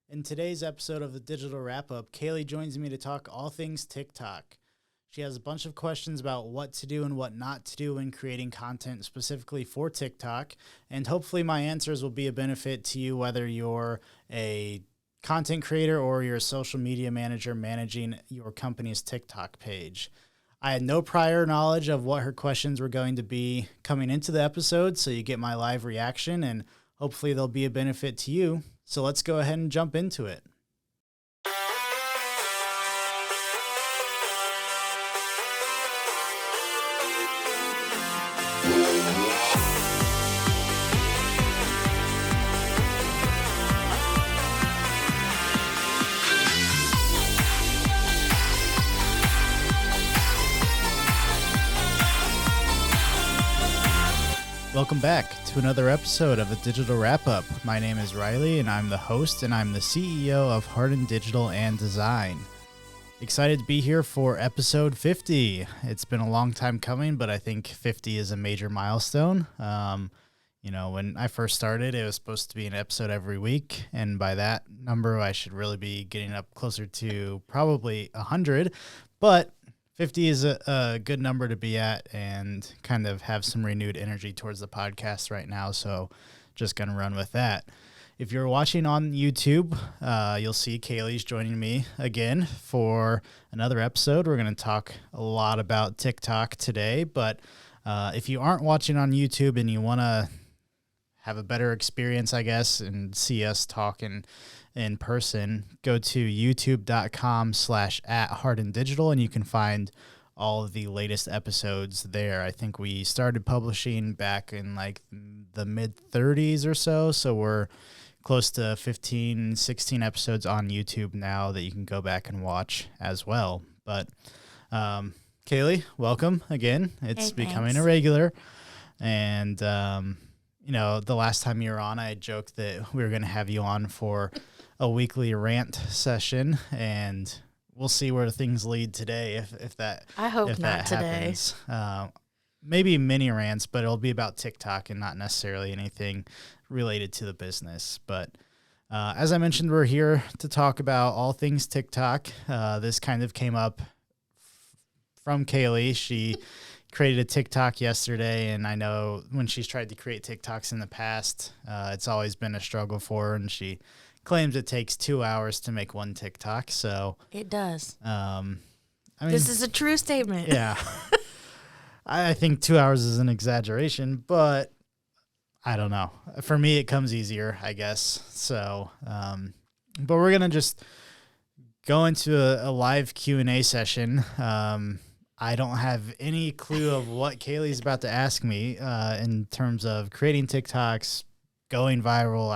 In today's episode of the Digital Wrap-Up, Kaylee joins me to talk all things TikTok. She has a bunch of questions about what to do and what not to do when creating content specifically for TikTok, and hopefully my answers will be a benefit to you whether you're a content creator or you're a social media manager managing your company's TikTok page. I had no prior knowledge of what her questions were going to be coming into the episode, so you get my live reaction, and hopefully they'll be a benefit to you. So let's go ahead and jump into it. Welcome back to another episode of the Digital Wrap-Up. My name is Riley, and I'm the host, and I'm the CEO of Hardin Digital and Design. Excited to be here for episode 50. It's been a long time coming, but I think 50 is a major milestone. When I first started, it was supposed to be an episode every week, and by that number, I should really be getting up closer to probably 100, but 50 is a good number to be at and kind of have some renewed energy towards the podcast right now, so just going to run with that. If you're watching on YouTube, you'll see Kaylee's joining me again for another episode. We're going to talk a lot about TikTok today, but if you aren't watching on YouTube and you want to have a better experience, I guess, and see us talking in person, go to youtube.com/@HardinDigital, and you can find all of the latest episodes there. I think we started publishing back in like the mid-30s or so we're close to 15, 16 episodes on YouTube now that you can go back and watch as well. But Kaylee, welcome again. It's becoming a regular. And, the last time you were on, I joked that we were going to have you on for a weekly rant session, and we'll see where things lead today if that I hope if not that today. happens. Maybe mini rants, but it'll be about TikTok and not necessarily anything related to the business. But as I mentioned, we're here to talk about all things TikTok. This kind of came up from Kaylee. She created a TikTok yesterday, and I know when she's tried to create TikToks in the past, it's always been a struggle for her, and she claims it takes 2 hours to make one TikTok. So it does. This is a true statement. Yeah. I think 2 hours is an exaggeration, but I don't know. For me, it comes easier, I guess. So, but we're going to just go into a live Q&A session. I don't have any clue of what Kaylee's about to ask me in terms of creating TikToks, going viral.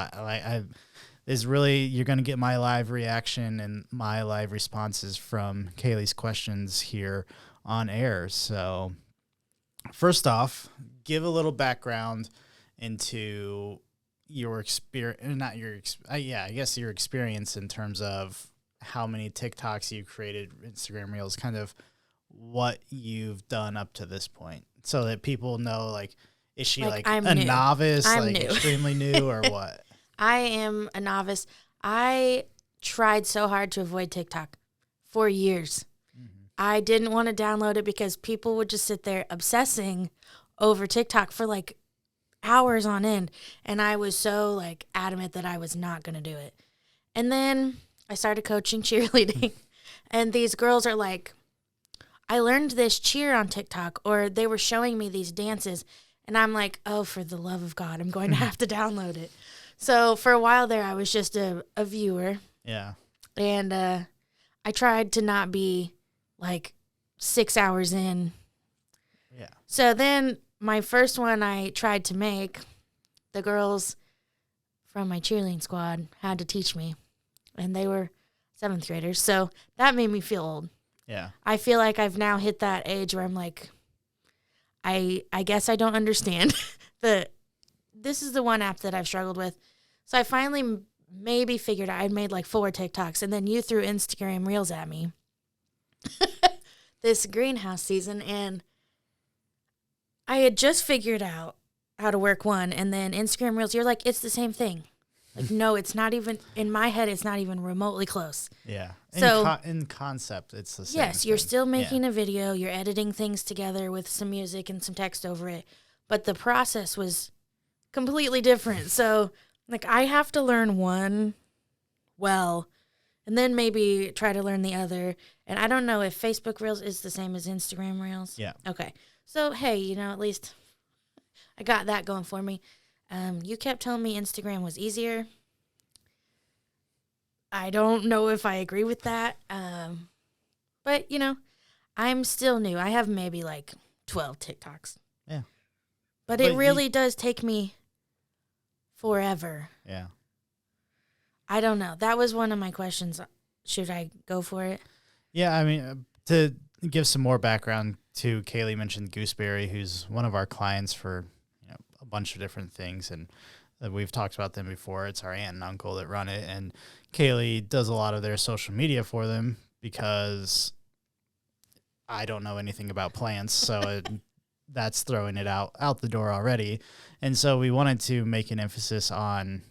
You're going to get my live reaction and my live responses from Kaylee's questions here on air. So first off, give a little background into your experience, your experience in terms of how many TikToks you've created, Instagram Reels, kind of what you've done up to this point, so that people know, like, is she like a novice, like extremely new, or what? I am a novice. I tried so hard to avoid TikTok for years. Mm-hmm. I didn't want to download it because people would just sit there obsessing over TikTok for like hours on end. And I was so like adamant that I was not going to do it. And then I started coaching cheerleading, and these girls are like, I learned this cheer on TikTok, or they were showing me these dances. And I'm like, oh, for the love of God, I'm going to have to download it. So for a while there, I was just a viewer. Yeah. And I tried to not be like 6 hours in. Yeah. So then my first one I tried to make, the girls from my cheerleading squad had to teach me. And they were 7th graders. So that made me feel old. Yeah. I feel like I've now hit that age where I'm like, I guess I don't understand. This is the one app that I've struggled with. So I finally maybe figured out I'd made like 4 TikToks, and then you threw Instagram Reels at me this greenhouse season, and I had just figured out how to work one, and then Instagram Reels, you're like, it's the same thing. Like, no, it's not even, in my head, it's not even remotely close. Yeah. So In concept, it's the same. yes, you're thing. still making a video, you're editing things together with some music and some text over it, but the process was completely different. So, like, I have to learn one well, and then maybe try to learn the other. And I don't know if Facebook Reels is the same as Instagram Reels. Yeah. Okay. So, hey, at least I got that going for me. You kept telling me Instagram was easier. I don't know if I agree with that. But, I'm still new. I have maybe like 12 TikToks. Yeah. But it really does take me forever. Yeah. I don't know. That was one of my questions. Should I go for it? Yeah, I mean, to give some more background to, Kaylee mentioned Gooseberry, who's one of our clients for a bunch of different things, and we've talked about them before. It's our aunt and uncle that run it, and Kaylee does a lot of their social media for them because I don't know anything about plants, so that's throwing it out the door already. And so we wanted to make an emphasis on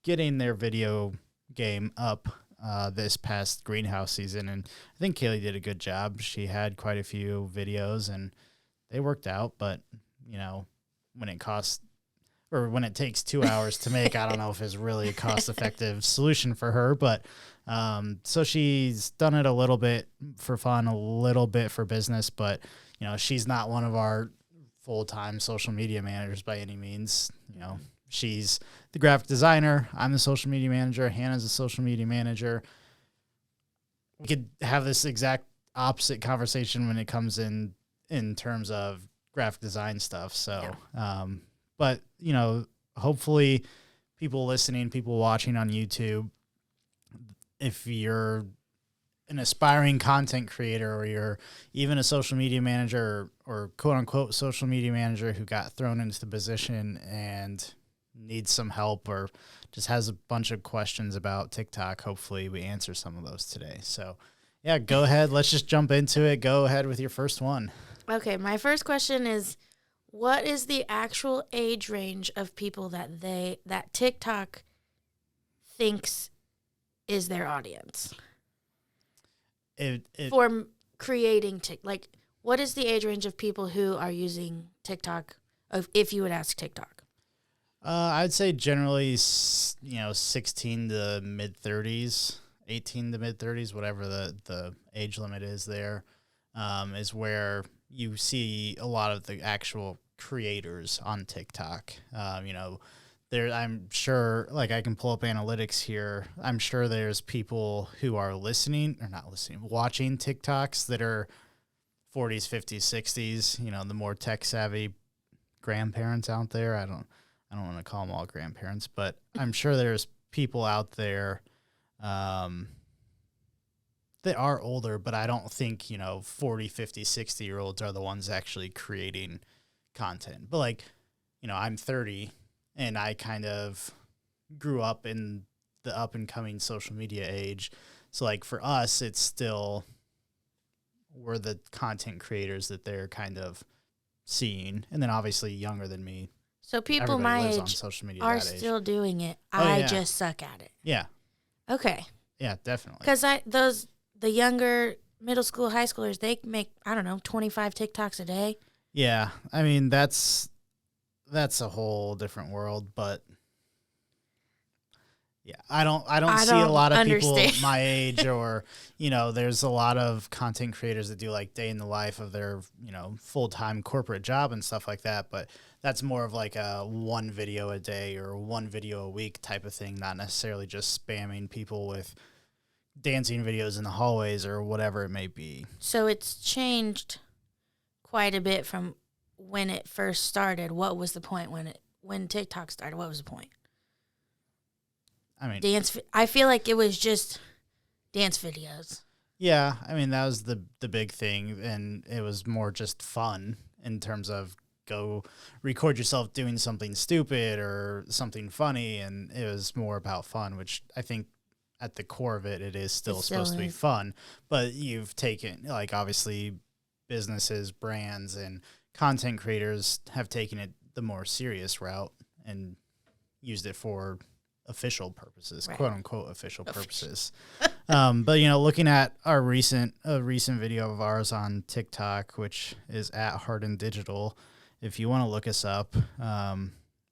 getting their video game up this past greenhouse season, and I think Kaylee did a good job. She had quite a few videos, and they worked out, but when it takes 2 hours to make, I don't know if it's really a cost-effective solution for her. But so she's done it a little bit for fun, a little bit for business. But she's not one of our full-time social media managers by any means. She's the graphic designer. I'm the social media manager. Hannah's the social media manager. We could have this exact opposite conversation when it comes in terms of graphic design stuff. So, but hopefully people listening, people watching on YouTube, if you're an aspiring content creator or you're even a social media manager or quote unquote social media manager who got thrown into the position and needs some help or just has a bunch of questions about TikTok, hopefully we answer some of those today. So yeah, go ahead. Let's just jump into it. Go ahead with your first one. Okay, my first question is, what is the actual age range of people that TikTok thinks is their audience for creating TikTok? What is the age range of people who are using TikTok? If you would ask TikTok, I'd say generally, 16 to mid 30s, 18 to mid 30s, whatever the age limit is there, is where you see a lot of the actual creators on TikTok. I'm sure, I can pull up analytics here. I'm sure there's people who are watching TikToks that are 40s, 50s, 60s, the more tech savvy grandparents out there. I don't want to call them all grandparents, but I'm sure there's people out there, they are older, but I don't think, 40, 50, 60-year-olds are the ones actually creating content. But I'm 30 and I kind of grew up in the up and coming social media age. So for us, it's still, we're the content creators that they're kind of seeing. And then obviously younger than me. So people my age on social media are still doing it. I just suck at it. Yeah. Okay. Yeah, definitely. Because the younger middle school, high schoolers, they make, 25 TikToks a day. Yeah. I mean, that's a whole different world, but yeah, I don't see a lot of people my age or, there's a lot of content creators that do day in the life of their, full-time corporate job and stuff like that. But that's more of a one video a day or one video a week type of thing, not necessarily just spamming people with dancing videos in the hallways or whatever it may be. So it's changed quite a bit from when it first started. What was the point when TikTok started? What was the point? I mean, I feel like it was just dance videos. Yeah, I mean, that was the big thing, and it was more just fun in terms of go record yourself doing something stupid or something funny, and it was more about fun, which I think at the core of it is still supposed to be fun. But you've taken, obviously businesses, brands, and content creators have taken it the more serious route and used it for official purposes, Right. quote unquote official purposes. But looking at a recent video of ours on TikTok, which is at Harden Digital, if you want to look us up,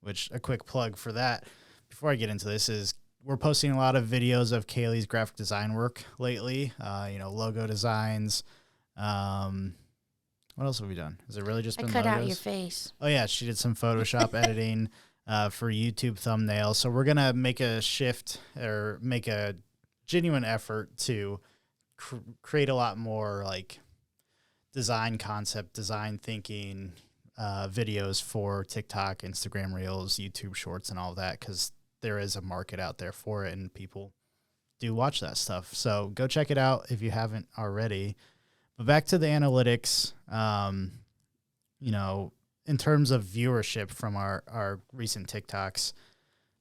which a quick plug for that before I get into this is we're posting a lot of videos of Kaylee's graphic design work lately. Logo designs. What else have we done? Has it really just I been cut logos? out your face. Oh yeah, she did some Photoshop editing for YouTube thumbnails. So we're gonna make a shift or make a genuine effort to create a lot more like design concept, design thinking videos for TikTok, Instagram Reels, YouTube Shorts, and all that, because there is a market out there for it, and people do watch that stuff. So go check it out if you haven't already. But back to the analytics, in terms of viewership from our recent TikToks,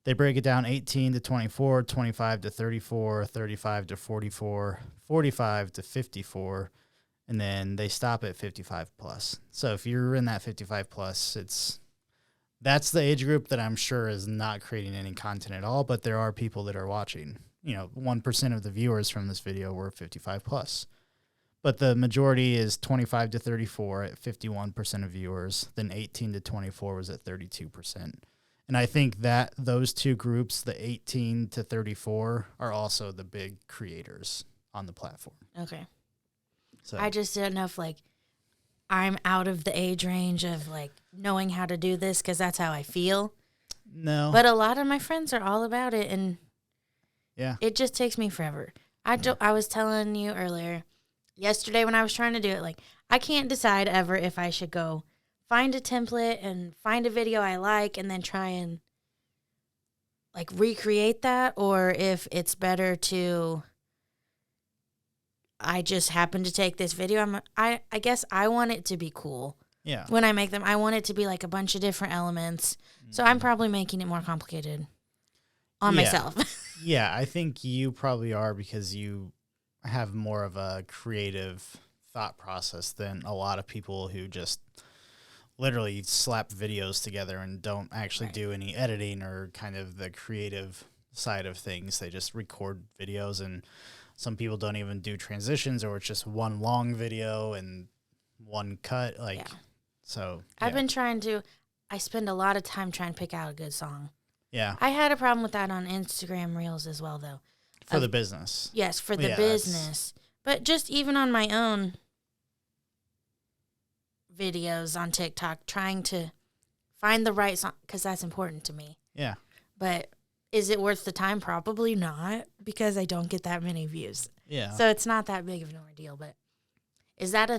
they break it down 18 to 24, 25 to 34, 35 to 44, 45 to 54, and then they stop at 55 plus. So if you're in that 55 plus, that's the age group that I'm sure is not creating any content at all, but there are people that are watching. 1% of the viewers from this video were 55 plus. But the majority is 25 to 34 at 51% of viewers. Then 18 to 24 was at 32%. And I think that those two groups, the 18 to 34, are also the big creators on the platform. Okay. So I just don't know if I'm out of the age range of knowing how to do this because that's how I feel. no, But a lot of my friends are all about it, and yeah, it just takes me forever. I was telling you earlier, yesterday when I was trying to do it, I can't decide ever if I should go find a template and find a video I like and then try and recreate that, or if it's better to I just happen to take this video. I guess I want it to be cool. yeah. When I make them, I want it to be a bunch of different elements. So I'm probably making it more complicated on Yeah. myself. Yeah, I think you probably are because you have more of a creative thought process than a lot of people who just literally slap videos together and don't actually Right. do any editing or kind of the creative side of things. They just record videos, and some people don't even do transitions, or it's just one long video and one cut. Yeah. So I've been I spend a lot of time trying to pick out a good song. yeah, I had a problem with that on Instagram Reels as well, though. for the business. Yes, for the Yeah, that's- business. But just even on my own videos on TikTok, trying to find the right song, because that's important to me. Yeah. But is it worth the time? Probably not, because I don't get that many views. Yeah. So it's not that big of an ordeal. But is that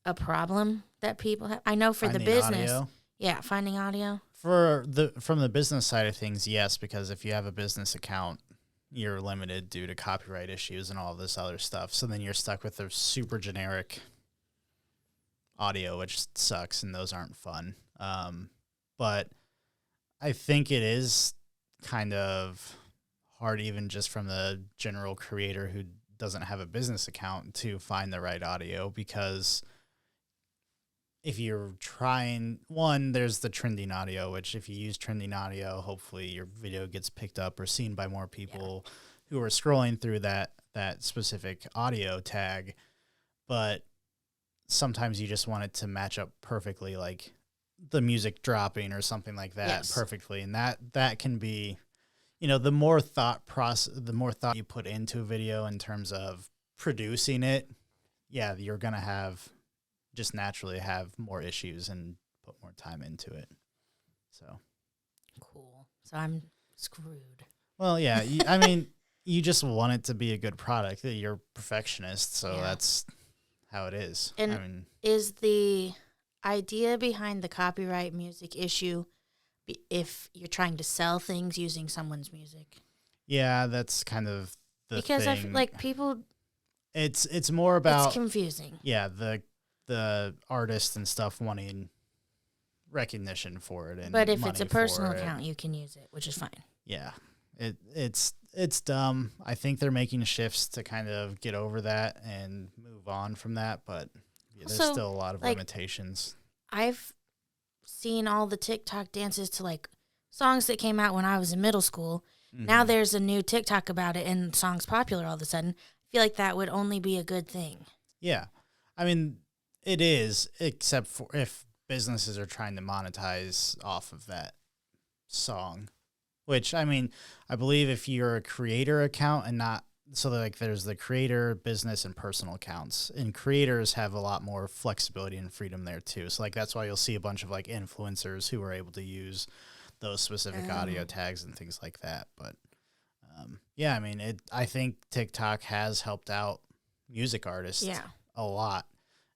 a problem that people have? I know for the Finding business. audio. Yeah, finding audio. From the business side of things, yes, because if you have a business account, you're limited due to copyright issues and all this other stuff. So then you're stuck with a super generic audio, which sucks, and those aren't fun. But I think it is kind of hard, even just from the general creator who doesn't have a business account, to find the right audio, because if you're trying, there's the trending audio, which if you use trending audio, hopefully your video gets picked up or seen by more people who are scrolling through that specific audio tag. But sometimes you just want it to match up perfectly, like the music dropping or something like that. Yes. Perfectly. And that can be, the more thought you put into a video in terms of producing it, yeah, you're going to just naturally have more issues and put more time into it. So Cool. So I'm screwed. well, yeah, you just want it to be a good product. You're a perfectionist, so Yeah. that's how it is. And is the idea behind the copyright music issue if you're trying to sell things using someone's music? yeah, that's kind of the Because I thing. feel like people, it's more about it's confusing. yeah, the artist and stuff wanting recognition for it, and But if it's a money personal for it. account, you can use it, which is fine. Yeah, it's dumb. I think they're making shifts to kind of get over that and move on from that, but there's Also, still a lot of limitations. I've seen all the TikTok dances to songs that came out when I was in middle school. Now there's a new TikTok about it and the song's popular all of a sudden. I feel like that would only be a good thing. Yeah. I mean, it is, except for if businesses are trying to monetize off of that song, which, I mean, I believe if you're a creator account and not, so like there's the creator, business, and personal accounts, and creators have a lot more flexibility and freedom there too. So like that's why you'll see a bunch of like influencers who are able to use those specific audio tags and things like that. But yeah, I mean, I think TikTok has helped out music artists a lot.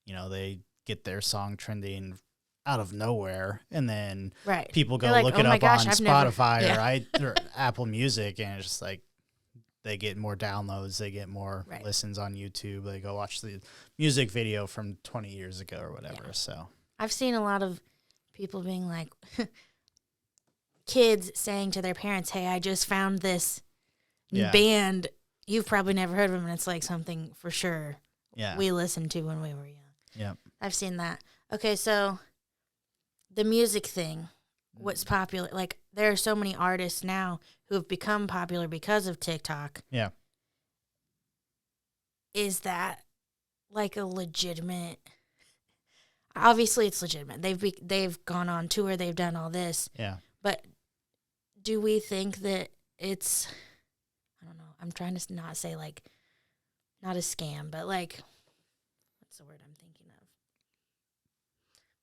You know, they get their song trending out of nowhere, and then people go look it up on Spotify or Apple Music, and it's just like they get more downloads, they get more listens on YouTube, they go watch the music video from 20 years ago or whatever. So I've seen a lot of people being like, kids saying to their parents, hey, I just found this band. You've probably never heard of them, and it's like something for sure we listened to when we were young. Yeah. I've seen that. Okay, so the music thing, what's popular, like there are so many artists now who have become popular because of TikTok. Yeah. Is that like a legitimate... Obviously, it's legitimate. They've gone on tour, they've done all this. Yeah. But do we think that it's, I don't know, I'm trying to not say like, not a scam, but like, what's the word I'm thinking of?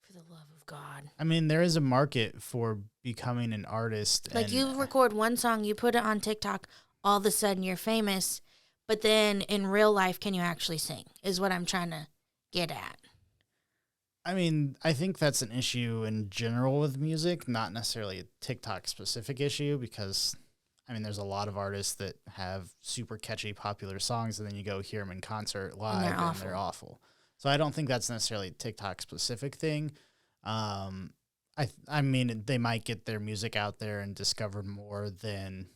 For the love of God. I mean, there is a market for becoming an artist. Like you record one song, you put it on TikTok, all of a sudden you're famous, but then in real life, can you actually sing? Is what I'm trying to get at. I mean, I think that's an issue in general with music, not necessarily a TikTok specific issue, because, I mean, there's a lot of artists that have super catchy, popular songs, and then you go hear them in concert live, and they're awful. So I don't think that's necessarily a TikTok specific thing. I mean, they might get their music out there and discovered more than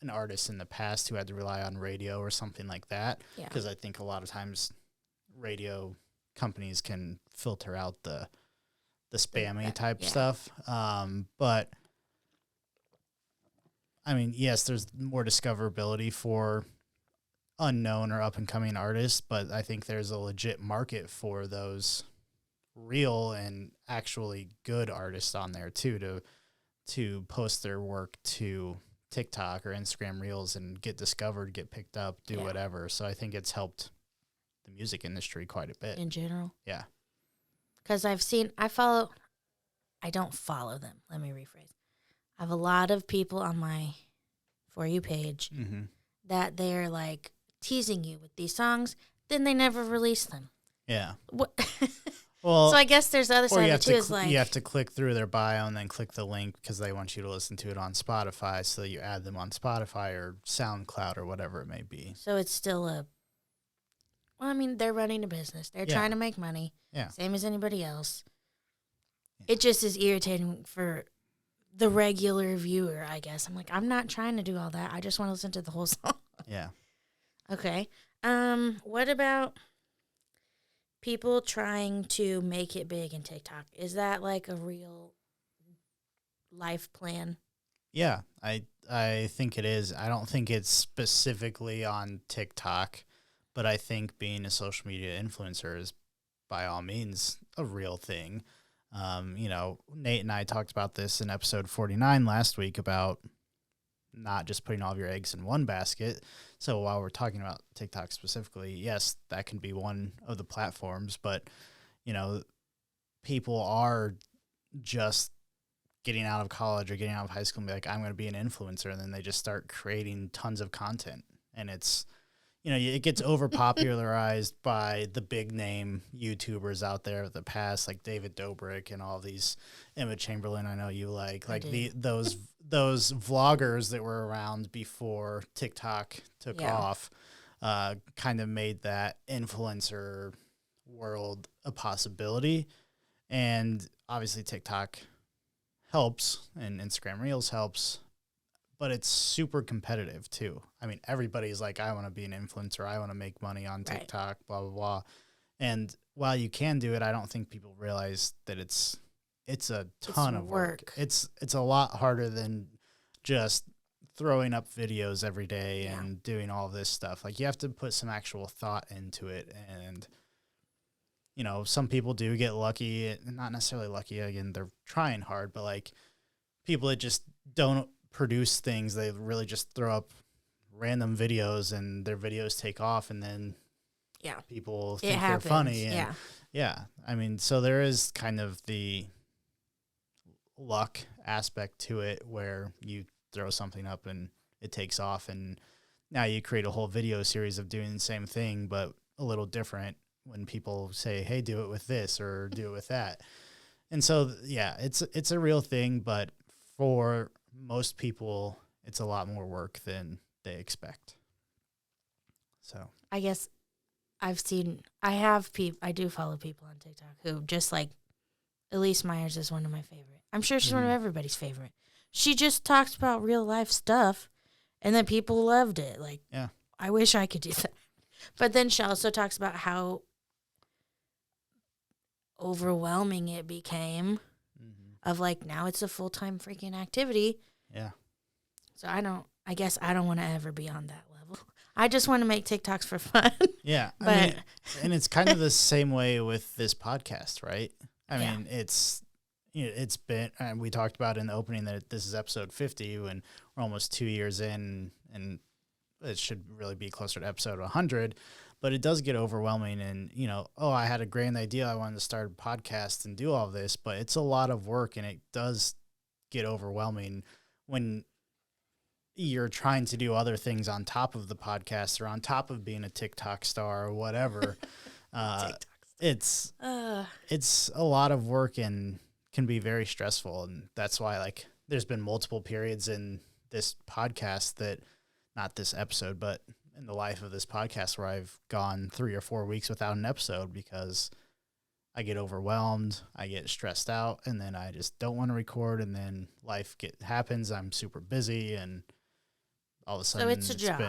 an artist in the past who had to rely on radio or something like that, because I think a lot of times radio companies can filter out the spammy type stuff. But I mean, yes, there's more discoverability for unknown or up and coming artists, but I think there's a legit market for those real and actually good artists on there too, to post their work to TikTok or Instagram Reels and get discovered, get picked up, do whatever. So I think it's helped the music industry quite a bit in general. Yeah. Because I don't follow them. Let me rephrase. I have a lot of people on my For You page that they're like teasing you with these songs, then they never release them. Yeah. What? Well, so I guess there's the other side of it too. Is like you have to click through their bio and then click the link because they want you to listen to it on Spotify, so you add them on Spotify or SoundCloud or whatever it may be. So it's still well, I mean, they're running a business. They're trying to make money. Yeah. Same as anybody else. Yeah. It just is irritating for the regular viewer, I guess. I'm like, I'm not trying to do all that. I just want to listen to the whole song. Yeah. Okay. What about people trying to make it big in TikTok? Is that like a real life plan? Yeah, I think it is. I don't think it's specifically on TikTok, but I think being a social media influencer is by all means a real thing. You know, Nate and I talked about this in episode 49 last week about not just putting all of your eggs in one basket. So while we're talking about TikTok specifically, yes, that can be one of the platforms, but, you know, people are just getting out of college or getting out of high school and be like, I'm going to be an influencer. And then they just start creating tons of content. And it's, you know, it gets over-popularized by the big-name YouTubers out there of the past, like David Dobrik and all these, Emma Chamberlain, I know you like those vloggers that were around before TikTok took off, kind of made that influencer world a possibility. And obviously TikTok helps and Instagram Reels helps, but it's super competitive too. I mean, everybody's like, I want to be an influencer. I want to make money on TikTok, blah, blah, blah. And while you can do it, I don't think people realize that it's it's a ton of work. work. It's a lot harder than just throwing up videos every day and doing all this stuff. Like, you have to put some actual thought into it. And, you know, some people do get lucky, not necessarily lucky. Again, they're trying hard, but like people that just don't produce things, they really just throw up random videos and their videos take off, and then people think they're funny. And I mean, so there is kind of the luck aspect to it where you throw something up and it takes off, and now you create a whole video series of doing the same thing but a little different when people say, hey, do it with this or do it with that. And so it's a real thing, but for most people it's a lot more work than they expect. So I guess I do follow people on TikTok who just like Elise Myers is one of my favorite. I'm sure she's one of everybody's favorite. She just talks about real life stuff, and then people loved it. Like, I wish I could do that. But then she also talks about how overwhelming it became of like, now it's a full-time freaking activity. Yeah. So I guess I don't want to ever be on that level. I just want to make TikToks for fun. Yeah. I mean, and it's kind of the same way with this podcast, right? I mean, it's been, and we talked about in the opening that this is episode 50 when we're almost 2 years in, and it should really be closer to episode 100, but it does get overwhelming. And, you know, I had a grand idea. I wanted to start a podcast and do all this, but it's a lot of work, and it does get overwhelming when you're trying to do other things on top of the podcast or on top of being a TikTok star or whatever. It's a lot of work and can be very stressful. And that's why, like, there's been multiple periods in this podcast that, not this episode, but in the life of this podcast, where I've gone 3 or 4 weeks without an episode because I get overwhelmed, I get stressed out, and then I just don't want to record, and then life happens. I'm super busy, and all of a sudden, so it's a job.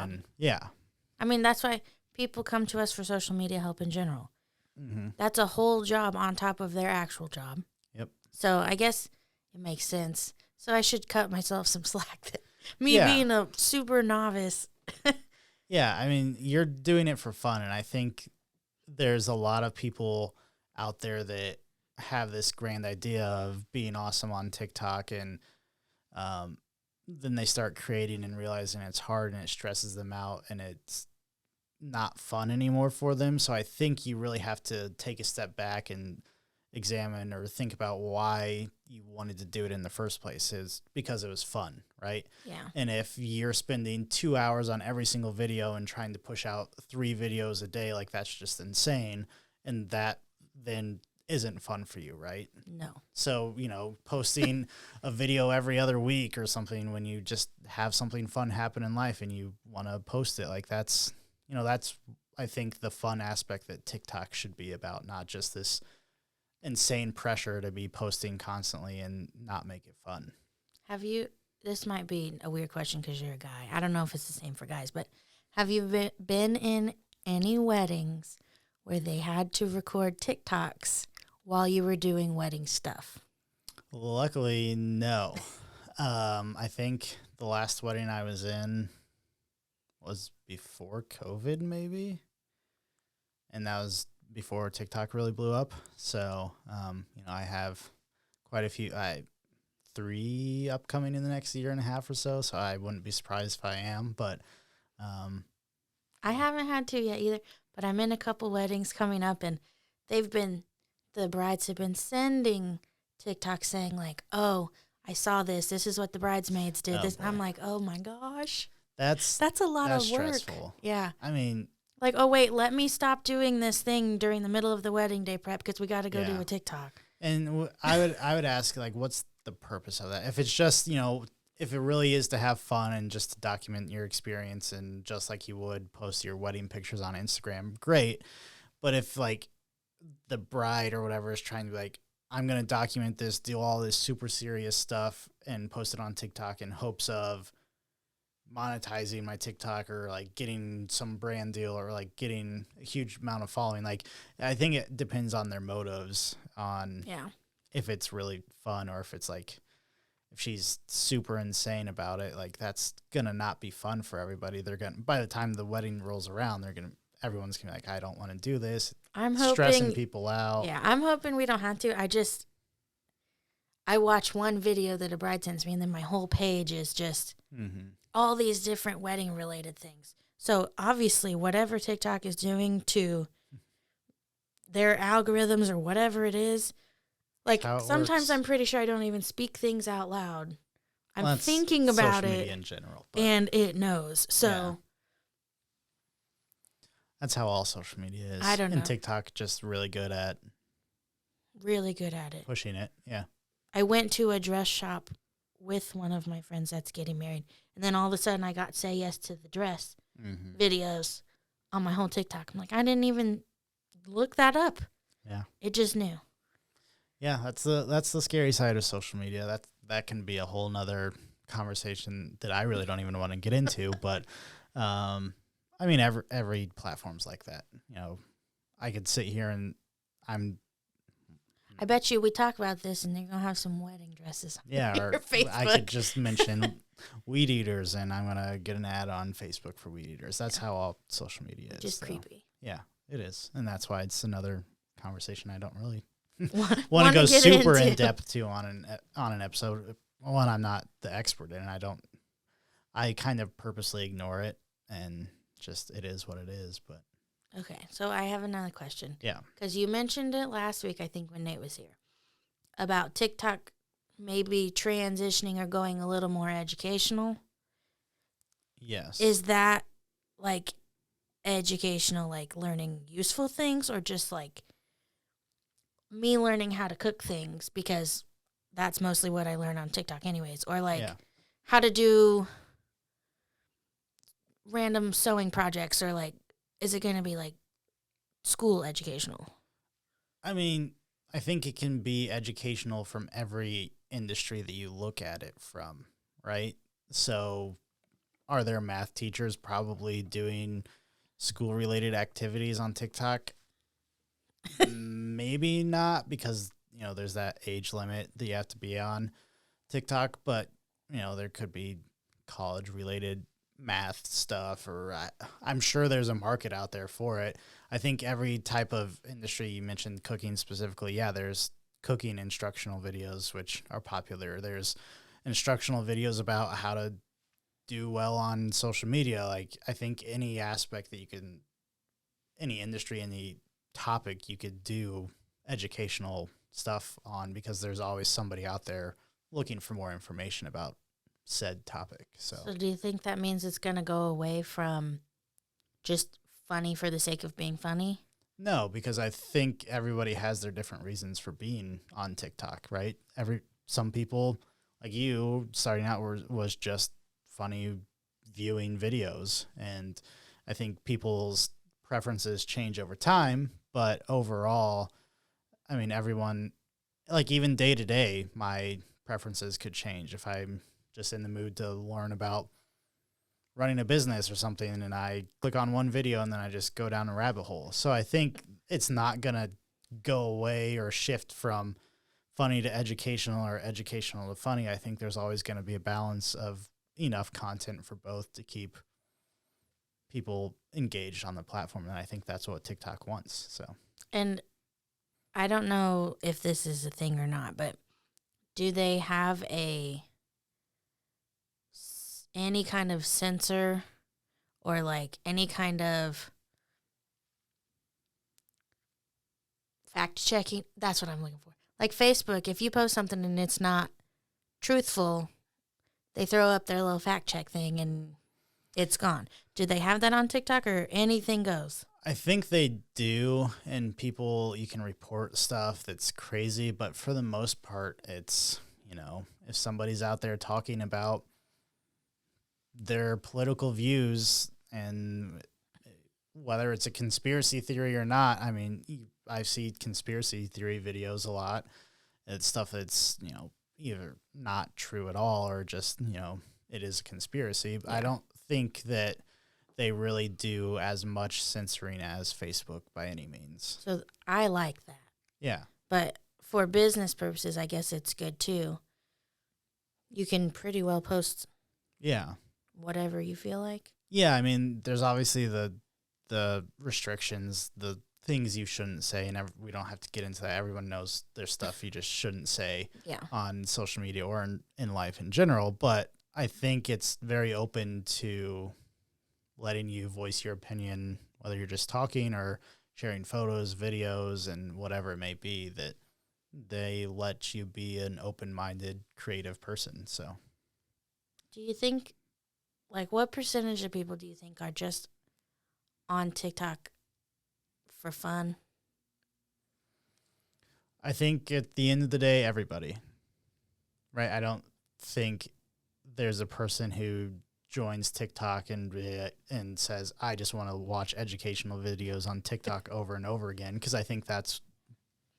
I mean, that's why people come to us for social media help in general. Mm-hmm. That's a whole job on top of their actual job. Yep. So I guess it makes sense. So I should cut myself some slack. Being a super novice. Yeah, I mean, you're doing it for fun, and I think there's a lot of people out there that have this grand idea of being awesome on TikTok, and then they start creating and realizing it's hard and it stresses them out and it's not fun anymore for them. So I think you really have to take a step back and examine or think about why you wanted to do it in the first place. Is because it was fun, right? Yeah. And if you're spending 2 hours on every single video and trying to push out 3 videos a day, like, that's just insane. And that then isn't fun for you, right? No. So, you know, posting a video every other week or something when you just have something fun happen in life and you want to post it, like, that's, you know, that's, I think, the fun aspect that TikTok should be about, not just this insane pressure to be posting constantly and not make it fun. This might be a weird question because you're a guy. I don't know if it's the same for guys, but have you been in any weddings where they had to record TikToks while you were doing wedding stuff? Luckily, no. I think the last wedding I was in was before COVID, maybe. And that was before TikTok really blew up. So, you know, I have quite a few, 3 upcoming in the next year and a half or so. So I wouldn't be surprised if I am, but, I haven't had to yet either, but I'm in a couple weddings coming up, and the brides have been sending TikTok saying like, oh, I saw this. This is what the bridesmaids did. I'm like, oh my gosh. That's a lot of work. Stressful. Yeah. I mean, like, oh wait, let me stop doing this thing during the middle of the wedding day prep because we got to go do a TikTok. And I would ask, like, what's the purpose of that? If it's just, you know, if it really is to have fun and just to document your experience and just like you would post your wedding pictures on Instagram, great. But if, like, the bride or whatever is trying to be like, I'm going to document this, do all this super serious stuff and post it on TikTok in hopes of monetizing my TikTok or like getting some brand deal or like getting a huge amount of following. Like, I think it depends on their motives on if it's really fun or if it's like, if she's super insane about it, like that's gonna not be fun for everybody. They're gonna, by the time the wedding rolls around, everyone's gonna be like, I don't want to do this. I'm Stressing hoping people out. Yeah, I'm hoping we don't have to. I watch one video that a bride sends me, and then my whole page is just all these different wedding related things. So obviously, whatever TikTok is doing to their algorithms or whatever it is, like sometimes works. I'm pretty sure I don't even speak things out loud. I'm Well, thinking about social it media in general, but and it knows. So that's how all social media is. I don't know. And TikTok just really good at it. pushing it. Yeah. I went to a dress shop with one of my friends that's getting married, and then all of a sudden I got say yes to the dress videos on my whole TikTok. I'm like, I didn't even look that up. Yeah. It just knew. Yeah, that's the scary side of social media. That can be a whole nother conversation that I really don't even want to get into. But I mean, every platform's like that. You know, I could sit here and I bet you we talk about this and they're gonna have some wedding dresses. Yeah, or Facebook. I could just mention Weed Eaters, and I'm gonna get an ad on Facebook for Weed Eaters. That's how all social media is. Just creepy. Yeah, it is, and that's why it's another conversation I don't really want to go super in depth to on an episode. One, I'm not the expert in. I kind of purposely ignore it, and just it is what it is. But okay, so I have another question. Yeah, because you mentioned it last week, I think, when Nate was here, about TikTok maybe transitioning or going a little more educational. Yes. Is that like educational, like learning useful things, or just like me learning how to cook things, because that's mostly what I learn on TikTok anyways, or like how to do random sewing projects, or like, is it going to be like school educational? I mean, I think it can be educational from every industry that you look at it from, right? So are there math teachers probably doing school-related activities on TikTok? Maybe not, because, you know, there's that age limit that you have to be on TikTok, but, you know, there could be college-related math stuff, or I'm sure there's a market out there for it. I think every type of industry, you mentioned cooking specifically, there's cooking instructional videos, which are popular. There's instructional videos about how to do well on social media. Like, I think any aspect that any industry, any topic, you could do educational stuff on, because there's always somebody out there looking for more information about said topic. So do you think that means it's going to go away from just funny for the sake of being funny? No, because I think everybody has their different reasons for being on TikTok, right? Some people, like you, starting out was just funny viewing videos, and I think people's preferences change over time, but overall, I mean, everyone, like even day to day, my preferences could change. If I'm just in the mood to learn about running a business or something, and I click on one video and then I just go down a rabbit hole. So I think it's not going to go away or shift from funny to educational or educational to funny. I think there's always going to be a balance of enough content for both to keep people engaged on the platform. And I think that's what TikTok wants. So, and I don't know if this is a thing or not, but do they have any kind of censor, or like any kind of fact checking? That's what I'm looking for. Like Facebook, if you post something and it's not truthful, they throw up their little fact check thing and it's gone. Do they have that on TikTok, or anything goes? I think they do, and you can report stuff that's crazy, but for the most part, it's, you know, if somebody's out there talking about their political views, and whether it's a conspiracy theory or not, I mean, I see conspiracy theory videos a lot. It's stuff that's, you know, either not true at all, or just, you know, it is a conspiracy. Yeah. I don't think that they really do as much censoring as Facebook by any means. So I like that. Yeah. But for business purposes, I guess it's good too. You can pretty well post Yeah. whatever you feel like. Yeah, I mean, there's obviously the restrictions, the things you shouldn't say, and we don't have to get into that. Everyone knows there's stuff you just shouldn't say Yeah. on social media or in life in general. But I think it's very open to letting you voice your opinion, whether you're just talking or sharing photos, videos, and whatever it may be, that they let you be an open-minded, creative person. So Do you think, like, what percentage of people do you think are just on TikTok for fun? I think at the end of the day, everybody, right? I don't think there's a person who joins TikTok and says, I just want to watch educational videos on TikTok over and over again, because I think that's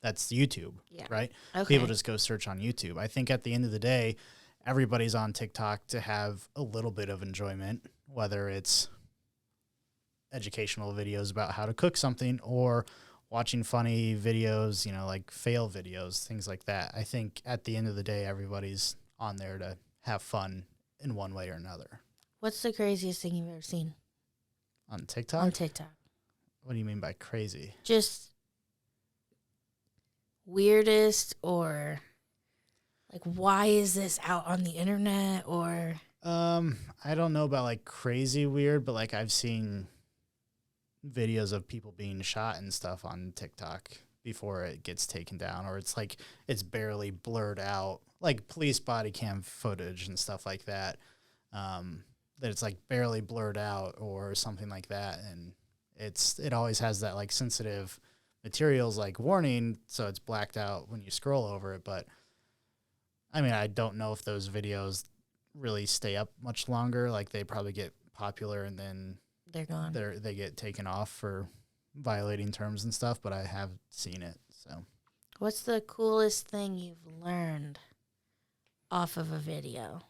YouTube, Yeah. right? Okay. People just go search on YouTube. I think at the end of the day, everybody's on TikTok to have a little bit of enjoyment, whether it's educational videos about how to cook something or watching funny videos, like fail videos, things like that. I think at the end of the day, everybody's on there to have fun in one way or another. What's the craziest thing you've ever seen On TikTok? on TikTok? What do you mean by crazy? Just weirdest, or like, why is this out on the internet? Or I don't know about like crazy weird, but like I've seen videos of people being shot and stuff on TikTok before it gets taken down, or it's like it's barely blurred out, like police body cam footage and stuff like that. That it's like barely blurred out or something like that, and it always has that like sensitive materials like warning, so it's blacked out when you scroll over it. But I mean, I don't know if those videos really stay up much longer. Like they probably get popular and then they're gone. they get taken off for violating terms and stuff, but I have seen it. So What's the coolest thing you've learned off of a video?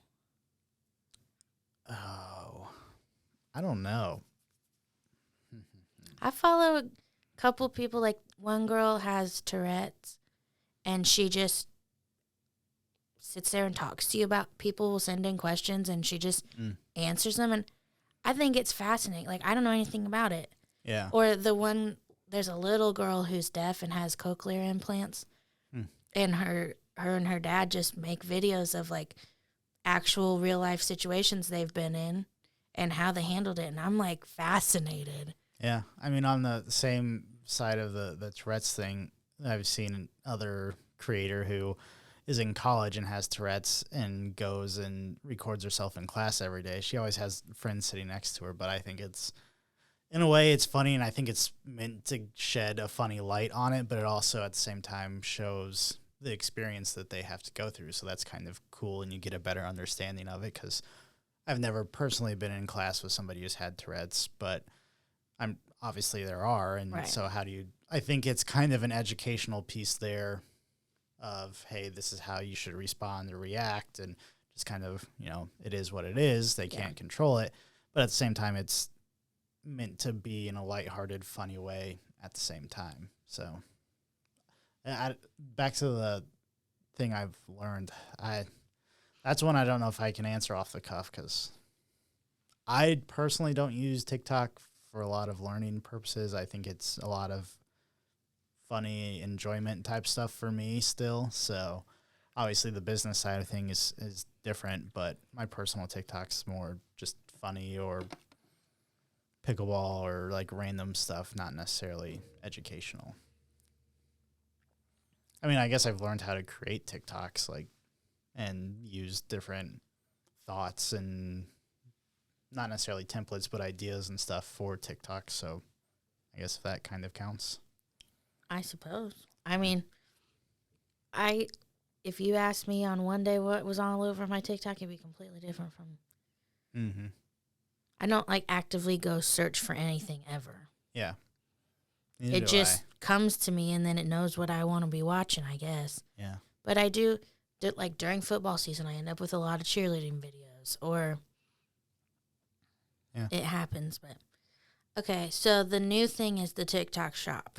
oh, I don't know. I follow a couple people. Like, one girl has Tourette's, and she just sits there and talks to you about, people will send in questions, and she just answers them. And I think it's fascinating. Like, I don't know anything about it. Yeah. Or there's a little girl who's deaf and has cochlear implants, and her and her dad just make videos of like actual real life situations they've been in and how they handled it. And I'm like fascinated. Yeah. I mean, on the same side of the Tourette's thing, I've seen another creator who is in college and has Tourette's and goes and records herself in class every day. She always has friends sitting next to her, but I think in a way, it's funny, and I think it's meant to shed a funny light on it, but it also at the same time shows the experience that they have to go through. So that's kind of cool, and you get a better understanding of it, because I've never personally been in class with somebody who's had Tourette's, but obviously there are. And Right. so I think it's kind of an educational piece there of, hey, this is how you should respond or react, and just kind of, it is what it is. They can't control it. But at the same time, it's meant to be in a lighthearted, funny way at the same time. So back to the thing I've learned, that's one I don't know if I can answer off the cuff, because I personally don't use TikTok for a lot of learning purposes. I think it's a lot of funny enjoyment type stuff for me still. So obviously the business side of things is different, but my personal TikTok's more just funny or pickleball or like random stuff, not necessarily educational. I mean, I guess I've learned how to create TikToks and use different thoughts and not necessarily templates, but ideas and stuff for TikTok. So I guess if that kind of counts. I suppose. I mean, if you asked me on one day what was all over my TikTok, it'd be completely different from. Mm-hmm. I don't actively go search for anything ever. Yeah. It just comes to me, and then it knows what I want to be watching, I guess. Yeah. But I do during football season, I end up with a lot of cheerleading videos, or it happens. But okay, so the new thing is the TikTok shop.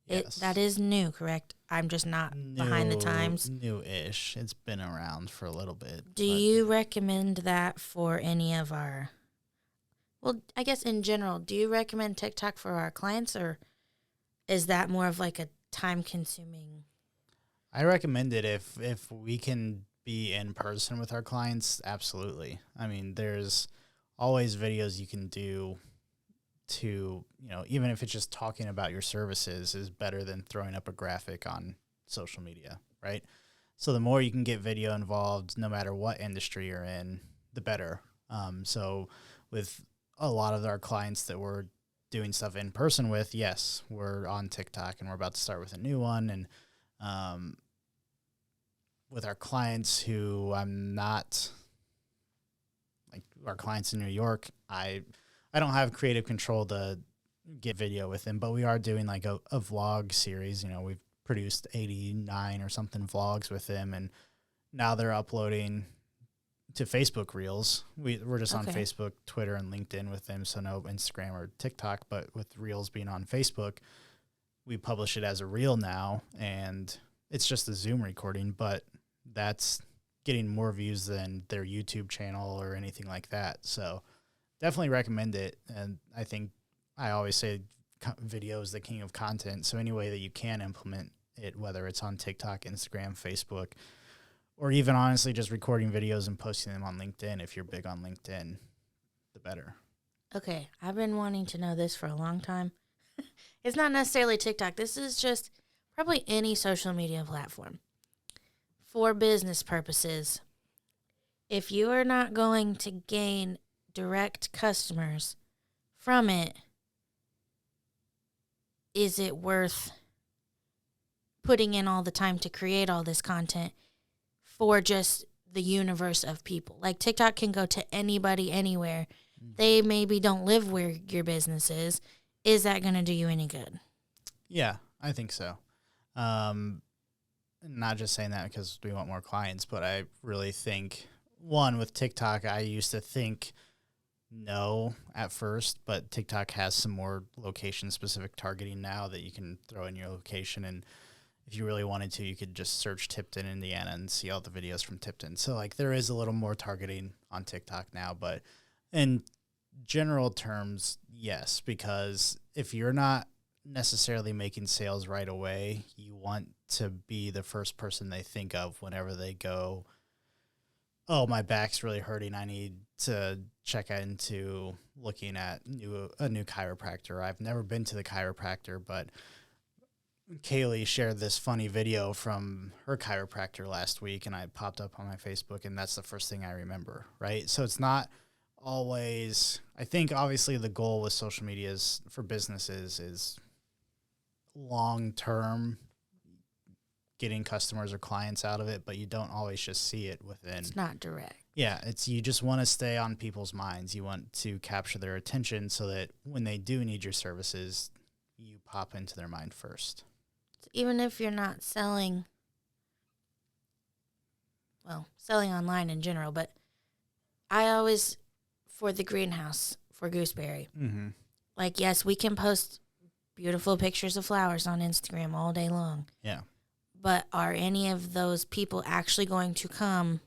Yes. That is new, correct? I'm just not behind the times? New-ish. It's been around for a little bit. Do you recommend that for any of our, well, I guess in general, do you recommend TikTok for our clients, or is that more of like a time-consuming? I recommend it if we can be in person with our clients, absolutely. I mean, there's always videos you can do to, even if it's just talking about your services is better than throwing up a graphic on social media, right? So the more you can get video involved, no matter what industry you're in, the better. So with a lot of our clients that we're doing stuff in person with, yes, we're on TikTok and we're about to start with a new one. And with our clients who I'm not, like our clients in New York, I don't have creative control to get video with them, but we are doing like a vlog series. We've produced 89 or something vlogs with them, and now they're uploading to Facebook Reels. We're just on Facebook, Twitter, and LinkedIn with them, so no Instagram or TikTok, but with Reels being on Facebook, we publish it as a Reel now, and it's just a Zoom recording, but that's getting more views than their YouTube channel or anything like that. So definitely recommend it. And I think I always say video is the king of content. So any way that you can implement it, whether it's on TikTok, Instagram, Facebook, or even honestly just recording videos and posting them on LinkedIn, if you're big on LinkedIn, the better. Okay, I've been wanting to know this for a long time. It's not necessarily TikTok. This is just probably any social media platform. For business purposes, if you are not going to gain direct customers from it, is it worth putting in all the time to create all this content for just the universe of people? Like TikTok can go to anybody, anywhere. They maybe don't live where your business is. Is that going to do you any good? Yeah, I think so. Not just saying that because we want more clients, but I really think, one, with TikTok, I used to think no at first, but TikTok has some more location-specific targeting now that you can throw in your location. And if you really wanted to, you could just search Tipton, Indiana, and see all the videos from Tipton. So, like, there is a little more targeting on TikTok now, but in general terms, yes, because if you're not necessarily making sales right away, you want to be the first person they think of whenever they go, oh, my back's really hurting, I need to check into looking at a new chiropractor. I've never been to the chiropractor, but Kaylee shared this funny video from her chiropractor last week, and I popped up on my Facebook, and that's the first thing I remember, right? So it's not always, I think obviously the goal with social media is for businesses is long-term getting customers or clients out of it, but you don't always just see it within. It's not direct. Yeah, you just want to stay on people's minds. You want to capture their attention so that when they do need your services, you pop into their mind first. Even if you're not selling online in general, but I always, for the greenhouse, for Gooseberry, like, yes, we can post beautiful pictures of flowers on Instagram all day long. Yeah. But are any of those people actually going to come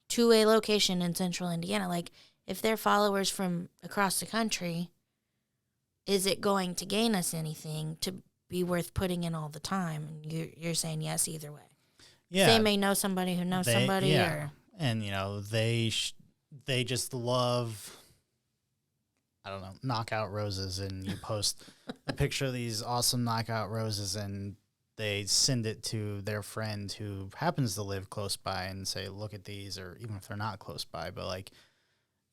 to a location in central Indiana? Like, if they're followers from across the country, is it going to gain us anything to be worth putting in all the time? And you're saying yes either way. Yeah. They may know somebody who knows somebody. Yeah. Or, and, they just love, I don't know, knockout roses, and you post a picture of these awesome knockout roses, and they send it to their friend who happens to live close by and say, look at these, or even if they're not close by, but like,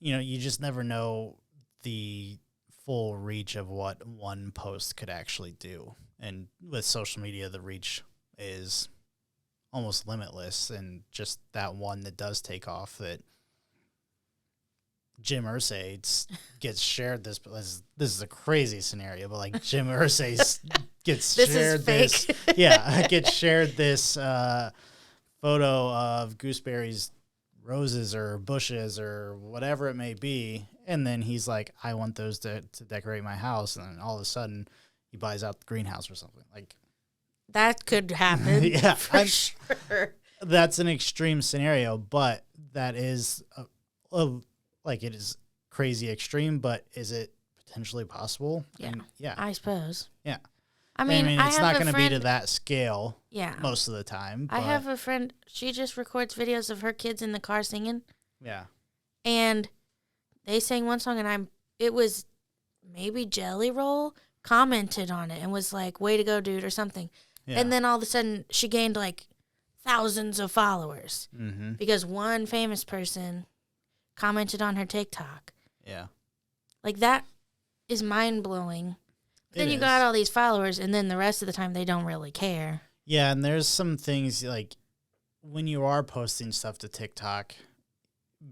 you just never know the full reach of what one post could actually do. And with social media, the reach is almost limitless, and just that one that does take off, that Jim Irsay gets shared this is a crazy scenario, but like Jim Irsay gets shared this. Gets shared this photo of Gooseberry's roses or bushes or whatever it may be, and then he's like, I want those to decorate my house, and then all of a sudden he buys out the greenhouse or something. Like, that could happen. Yeah, for sure. that's an extreme scenario, but that is like it is crazy extreme, but is it potentially possible? Yeah. Yeah. I suppose. Yeah. I mean, it's have not a going to be to friend- that scale Yeah. most of the time. But I have a friend, she just records videos of her kids in the car singing. yeah. And they sang one song, and it was maybe Jelly Roll commented on it and was like, way to go, dude, or something. Yeah. And then all of a sudden, she gained like thousands of followers Mm-hmm. because one famous person commented on her TikTok. Yeah. Like, that is mind blowing. Then It you is. got all these followers, and then the rest of the time, they don't really care. Yeah, and there's some things like when you are posting stuff to TikTok,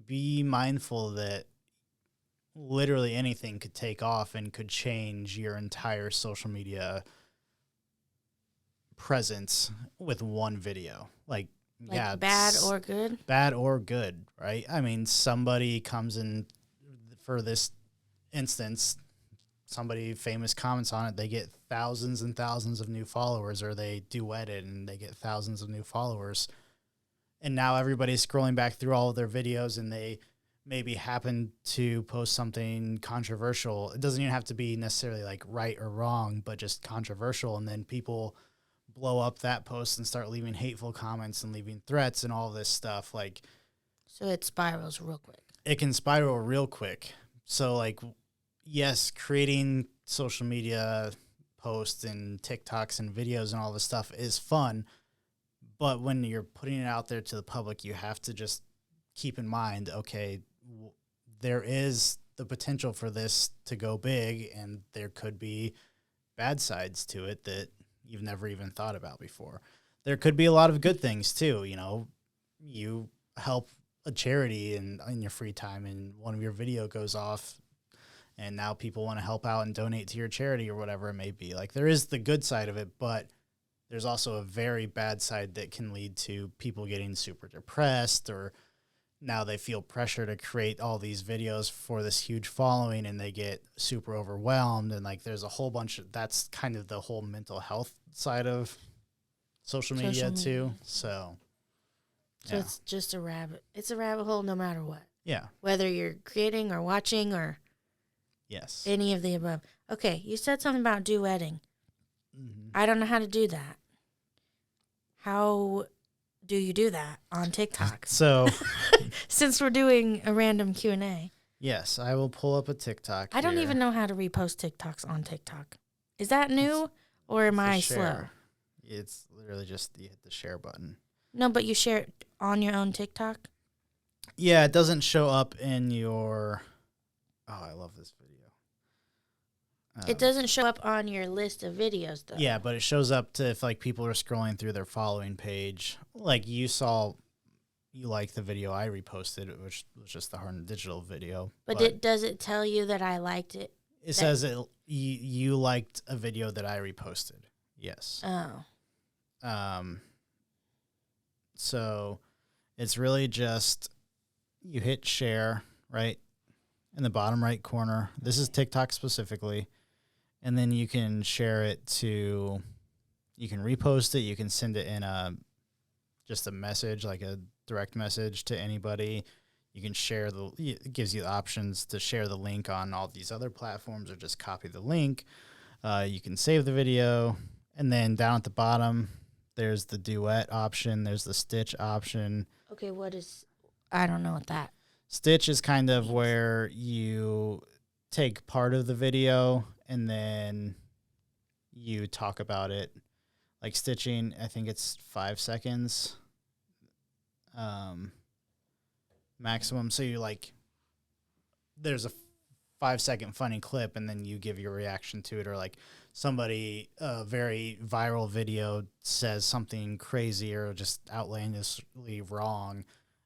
be mindful that literally anything could take off and could change your entire social media presence with one video. Like yeah, Bad or good. bad or good, right? I mean, somebody comes in for this instance, somebody famous comments on it, they get thousands and thousands of new followers, or they duet it and they get thousands of new followers. And now everybody's scrolling back through all of their videos and they maybe happen to post something controversial. It doesn't even have to be necessarily like right or wrong, but just controversial. And then people blow up that post and start leaving hateful comments and leaving threats and all this stuff. Like, So it spirals real quick. it can spiral real quick. So like, yes, creating social media posts and TikToks and videos and all this stuff is fun. But when you're putting it out there to the public, you have to just keep in mind, okay, there is the potential for this to go big, and there could be bad sides to it that you've never even thought about before. There could be a lot of good things too. You know, you help a charity in your free time and one of your video goes off and now people want to help out and donate to your charity or whatever it may be. Like, there is the good side of it, but there's also a very bad side that can lead to people getting super depressed, or now they feel pressure to create all these videos for this huge following and they get super overwhelmed. And like, there's a whole bunch of, that's kind of the whole mental health side of social media too. So yeah. It's just it's a rabbit hole no matter what. Yeah. Whether you're creating or watching or Yes. any of the above. Okay, you said something about duetting. Mm-hmm. I don't know how to do that. How do you do that on TikTok? So Since we're doing a random Q&A. yes, I will pull up a TikTok. I don't here. even know how to repost TikToks on TikTok. Is that new or am The I share. slow? It's literally just you hit the share button. No, but you share it on your own TikTok? Yeah, it doesn't show up in your. Oh, I love this video. It doesn't show up on your list of videos, though. Yeah, but it shows up to if like people are scrolling through their following page. Like you saw, you liked the video I reposted, which was just the Harden Digital video. But does it tell you that I liked it? It says you liked a video that I reposted. Yes. Oh. So it's really just you hit share right in the bottom right corner. This is TikTok specifically. And then you can share it to, you can repost it. You can send it in just a message, like a direct message to anybody. You can share it gives you the options to share the link on all these other platforms or just copy the link. You can save the video. And then down at the bottom, there's the duet option. There's the stitch option. Okay, I don't know what that. Stitch is kind of where you take part of the video and then you talk about it. Like stitching, I think it's 5 seconds maximum. So you like, there's a 5-second funny clip and then you give your reaction to it, or like somebody, a very viral video says something crazy or just outlandishly wrong,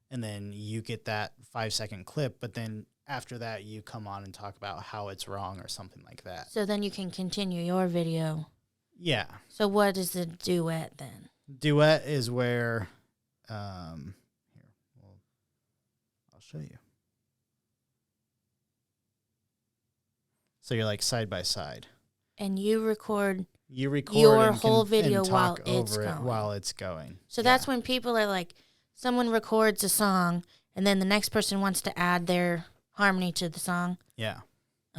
and then you get that 5-second clip, but then after that you come on and talk about how it's wrong or something like that. So then you can continue your video. Yeah. So what is the duet then? Duet is where, here, well, I'll show you. So you're like side by side. And you record You record your and whole can, video and while talk it's over it going. while it's going. So that's when people are like, someone records a song and then the next person wants to add their harmony to the song. Yeah.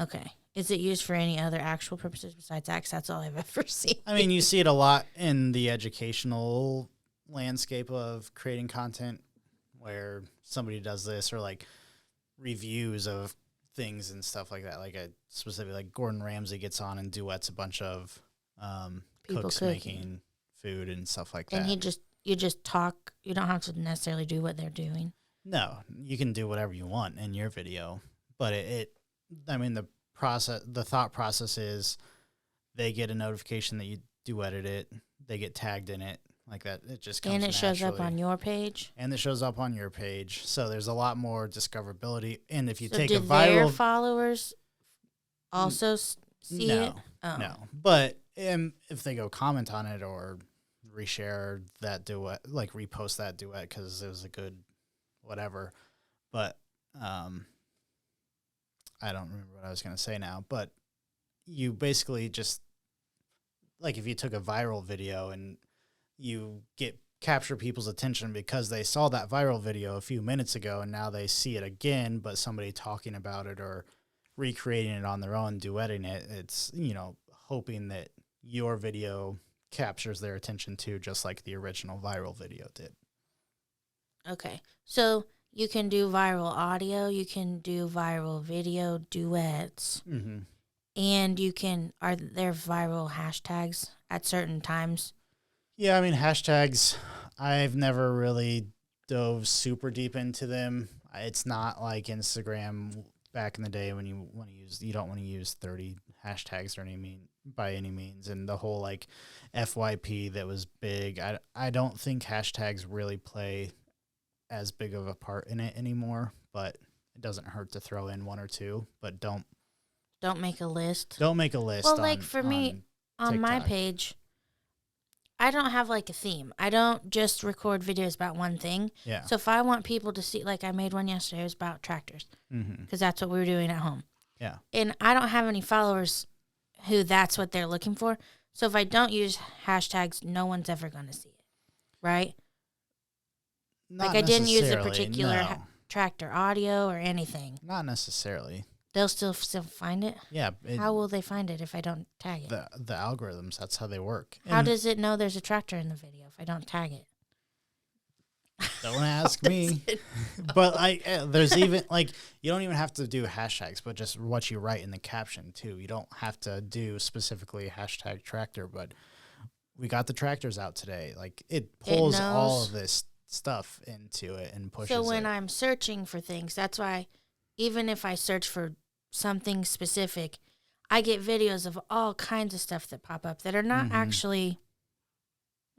Okay. Is it used for any other actual purposes besides that? 'Cause that's all I've ever seen. I mean, you see it a lot in the educational landscape of creating content where somebody does this, or like reviews of things and stuff like that. Like a specific, like Gordon Ramsay gets on and duets a bunch of People cooks cooking. making food and stuff like And that. you just talk. You don't have to necessarily do what they're doing. No, you can do whatever you want in your video, but I mean, the thought process is they get a notification that you duetted it, they get tagged in it, like that. It just comes And it shows up naturally. on your page. And it shows up on your page. So there's a lot more discoverability. And if you So take do a their viral, also also see no, it? Oh. no, but if they go comment on it or reshare that duet, like repost that duet because it was a good whatever. But I don't remember what I was going to say now. But you basically just, like, if you took a viral video and you capture people's attention because they saw that viral video a few minutes ago and now they see it again, but somebody talking about it or recreating it on their own, duetting it, it's, hoping that your video captures their attention too, just like the original viral video did. Okay. So you can do viral audio, you can do viral video duets, Mm-hmm. and are there viral hashtags at certain times? Yeah, I mean, hashtags, I've never really dove super deep into them. It's not like Instagram back in the day when you don't want to use 30 hashtags by any means. And the whole like FYP that was big, I don't think hashtags really play as big of a part in it anymore, but it doesn't hurt to throw in one or two, but don't make a list. Don't make a list. Well, like for me on my TikTok. page, I don't have like a theme. I don't just record videos about one thing. Yeah. So if I want people to see, like I made one yesterday, it was about tractors Mm-hmm. because that's what we were doing at home. Yeah. And I don't have any followers who that's what they're looking for. So if I don't use hashtags, no one's ever going to see it. Right? Not like I didn't use a necessarily, particular no. tractor audio or anything. Not necessarily. They'll still find it? Yeah. How will they find it if I don't tag it? The algorithms, that's how they work. How And does it know there's a tractor in the video if I don't tag it? don't ask me. But there's even like, you don't even have to do hashtags, but just what you write in the caption too. You don't have to do specifically hashtag tractor, but we got the tractors out today. Like it pulls all of this stuff into it and pushes So when it. I'm searching for things, that's why even if I search for something specific, I get videos of all kinds of stuff that pop up that are not actually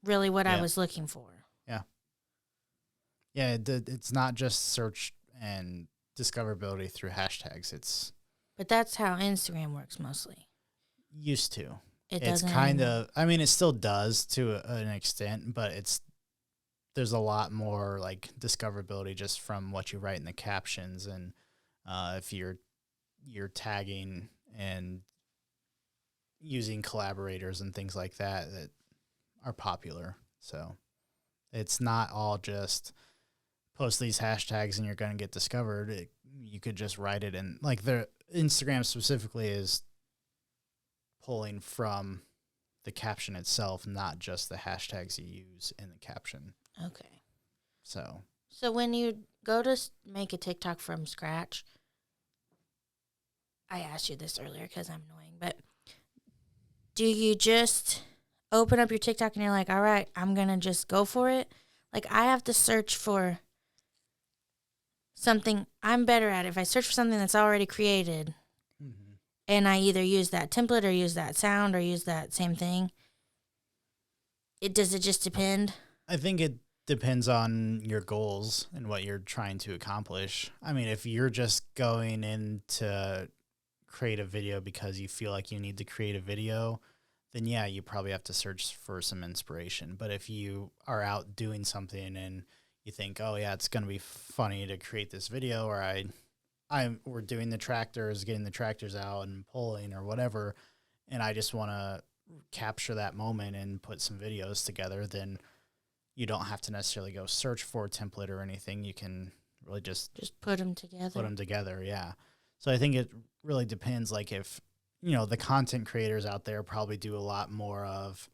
really what I was looking for. Yeah, it's not just search and discoverability through hashtags. But that's how Instagram works mostly. Used to. It's It's kind of, I mean, it still does to an extent, but there's a lot more like discoverability just from what you write in the captions, and if you're tagging and using collaborators and things like that are popular. So it's not all just post these hashtags and you're going to get discovered. You could just write it, and like the Instagram specifically is pulling from the caption itself, not just the hashtags you use in the caption. Okay. So when you go to make a TikTok from scratch, I asked you this earlier because I'm annoying, but do you just open up your TikTok and you're like, all right, I'm going to just go for it? Like I have to search for something I'm better at. If I search for something that's already created and I either use that template or use that sound or use that same thing, does it just depend? I think it depends on your goals and what you're trying to accomplish. I mean, if you're just going in to create a video because you feel like you need to create a video, then yeah, you probably have to search for some inspiration. But if you are out doing something and you think, oh yeah, it's going to be funny to create this video, or we're doing the tractors, getting the tractors out and pulling or whatever, and I just want to capture that moment and put some videos together, then you don't have to necessarily go search for a template or anything. You can really just put them together. Put them together, yeah. So I think it really depends. Like if, the content creators out there probably do a lot more of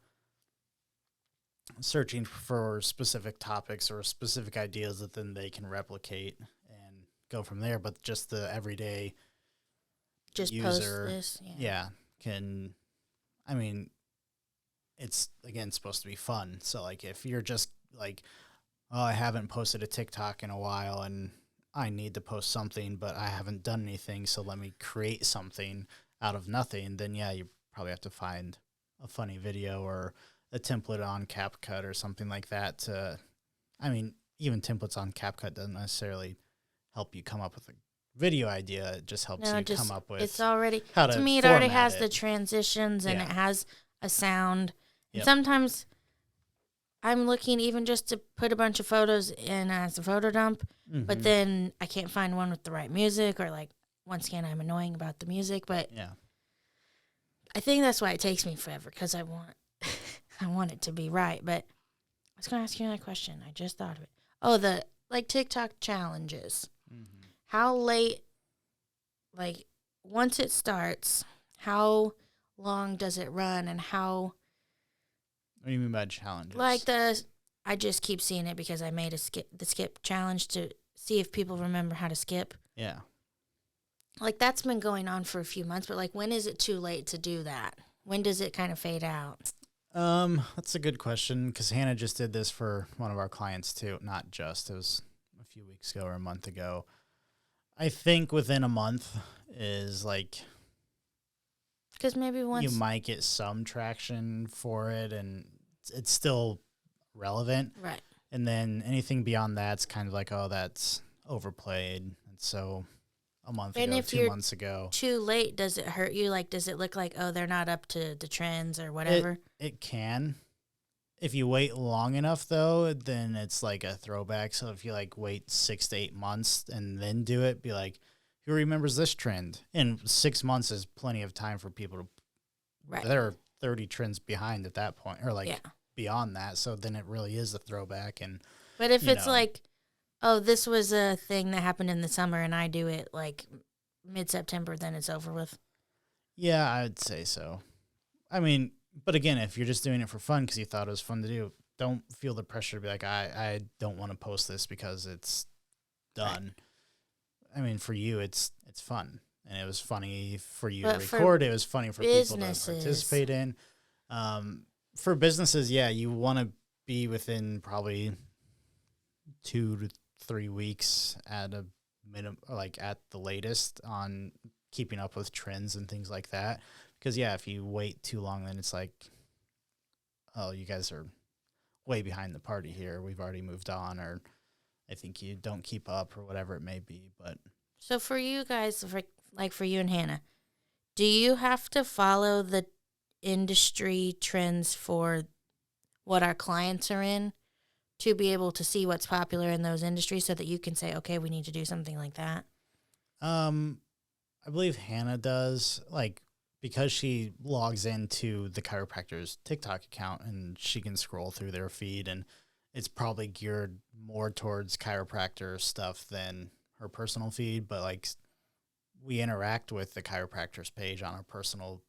searching for specific topics or specific ideas that then they can replicate and go from there. But just the everyday just user, post this, can, it's again supposed to be fun. So like if you're just like, oh, I haven't posted a TikTok in a while and I need to post something, but I haven't done anything, so let me create something out of nothing, then yeah, you probably have to find a funny video or a template on CapCut or something like that even templates on CapCut doesn't necessarily help you come up with a video idea. It just helps come up with it's already how to me it already has the transitions and it has a sound. And sometimes I'm looking even just to put a bunch of photos in as a photo dump, but then I can't find one with the right music, or like, once again, I'm annoying about the music, but I think that's why it takes me forever, because I want it to be right. But I was going to ask you another question. I just thought of it. Oh, the TikTok challenges. How late, once it starts, how long does it run, and how... What do you mean by challenges? I just keep seeing it because I made the skip challenge to see if people remember how to skip. Yeah. That's been going on for a few months, but when is it too late to do that? When does it kind of fade out? That's a good question, because Hannah just did this for one of our clients too. Not just, it was a few weeks ago or a month ago. I think within a month is because maybe once you might get some traction for it and it's still relevant. Right. And then anything beyond that's kind of like, oh, that's overplayed. And so a month ago, 2 months ago. Too late, does it hurt you? Does it look like, oh, they're not up to the trends or whatever? It can. If you wait long enough, though, then it's like a throwback. So if you wait 6 to 8 months and then do it, be like, who remembers this trend? And 6 months is plenty of time for people to. Right. There are 30 trends behind at that point, or beyond that. So then it really is a throwback. But if it's oh, this was a thing that happened in the summer and I do it mid-September, then it's over with. Yeah, I'd say so. But again, if you're just doing it for fun because you thought it was fun to do, don't feel the pressure to be like, I don't want to post this because it's done. Right. For you, it's fun. And it was funny for you to record. It was funny for people to participate in. For businesses, yeah, you want to be within probably 2 to 3 weeks at a minimum, at the latest, on keeping up with trends and things like that. Because, yeah, if you wait too long, then it's like, oh, you guys are way behind the party here. We've already moved on, or I think you don't keep up, or whatever it may be. But so for you guys, for you and Hannah, do you have to follow the industry trends for what our clients are in to be able to see what's popular in those industries so that you can say, okay, we need to do something like that? I believe Hannah does, because she logs into the chiropractor's TikTok account and she can scroll through their feed, and it's probably geared more towards chiropractor stuff than her personal feed. But we interact with the chiropractor's page on our personal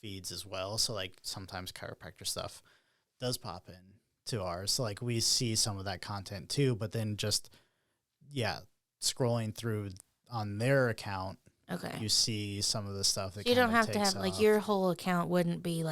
feeds as well. So sometimes chiropractor stuff does pop in to ours. So we see some of that content too, but then just, scrolling through on their account, okay, you see some of the stuff that you don't have to have off. Your whole account wouldn't be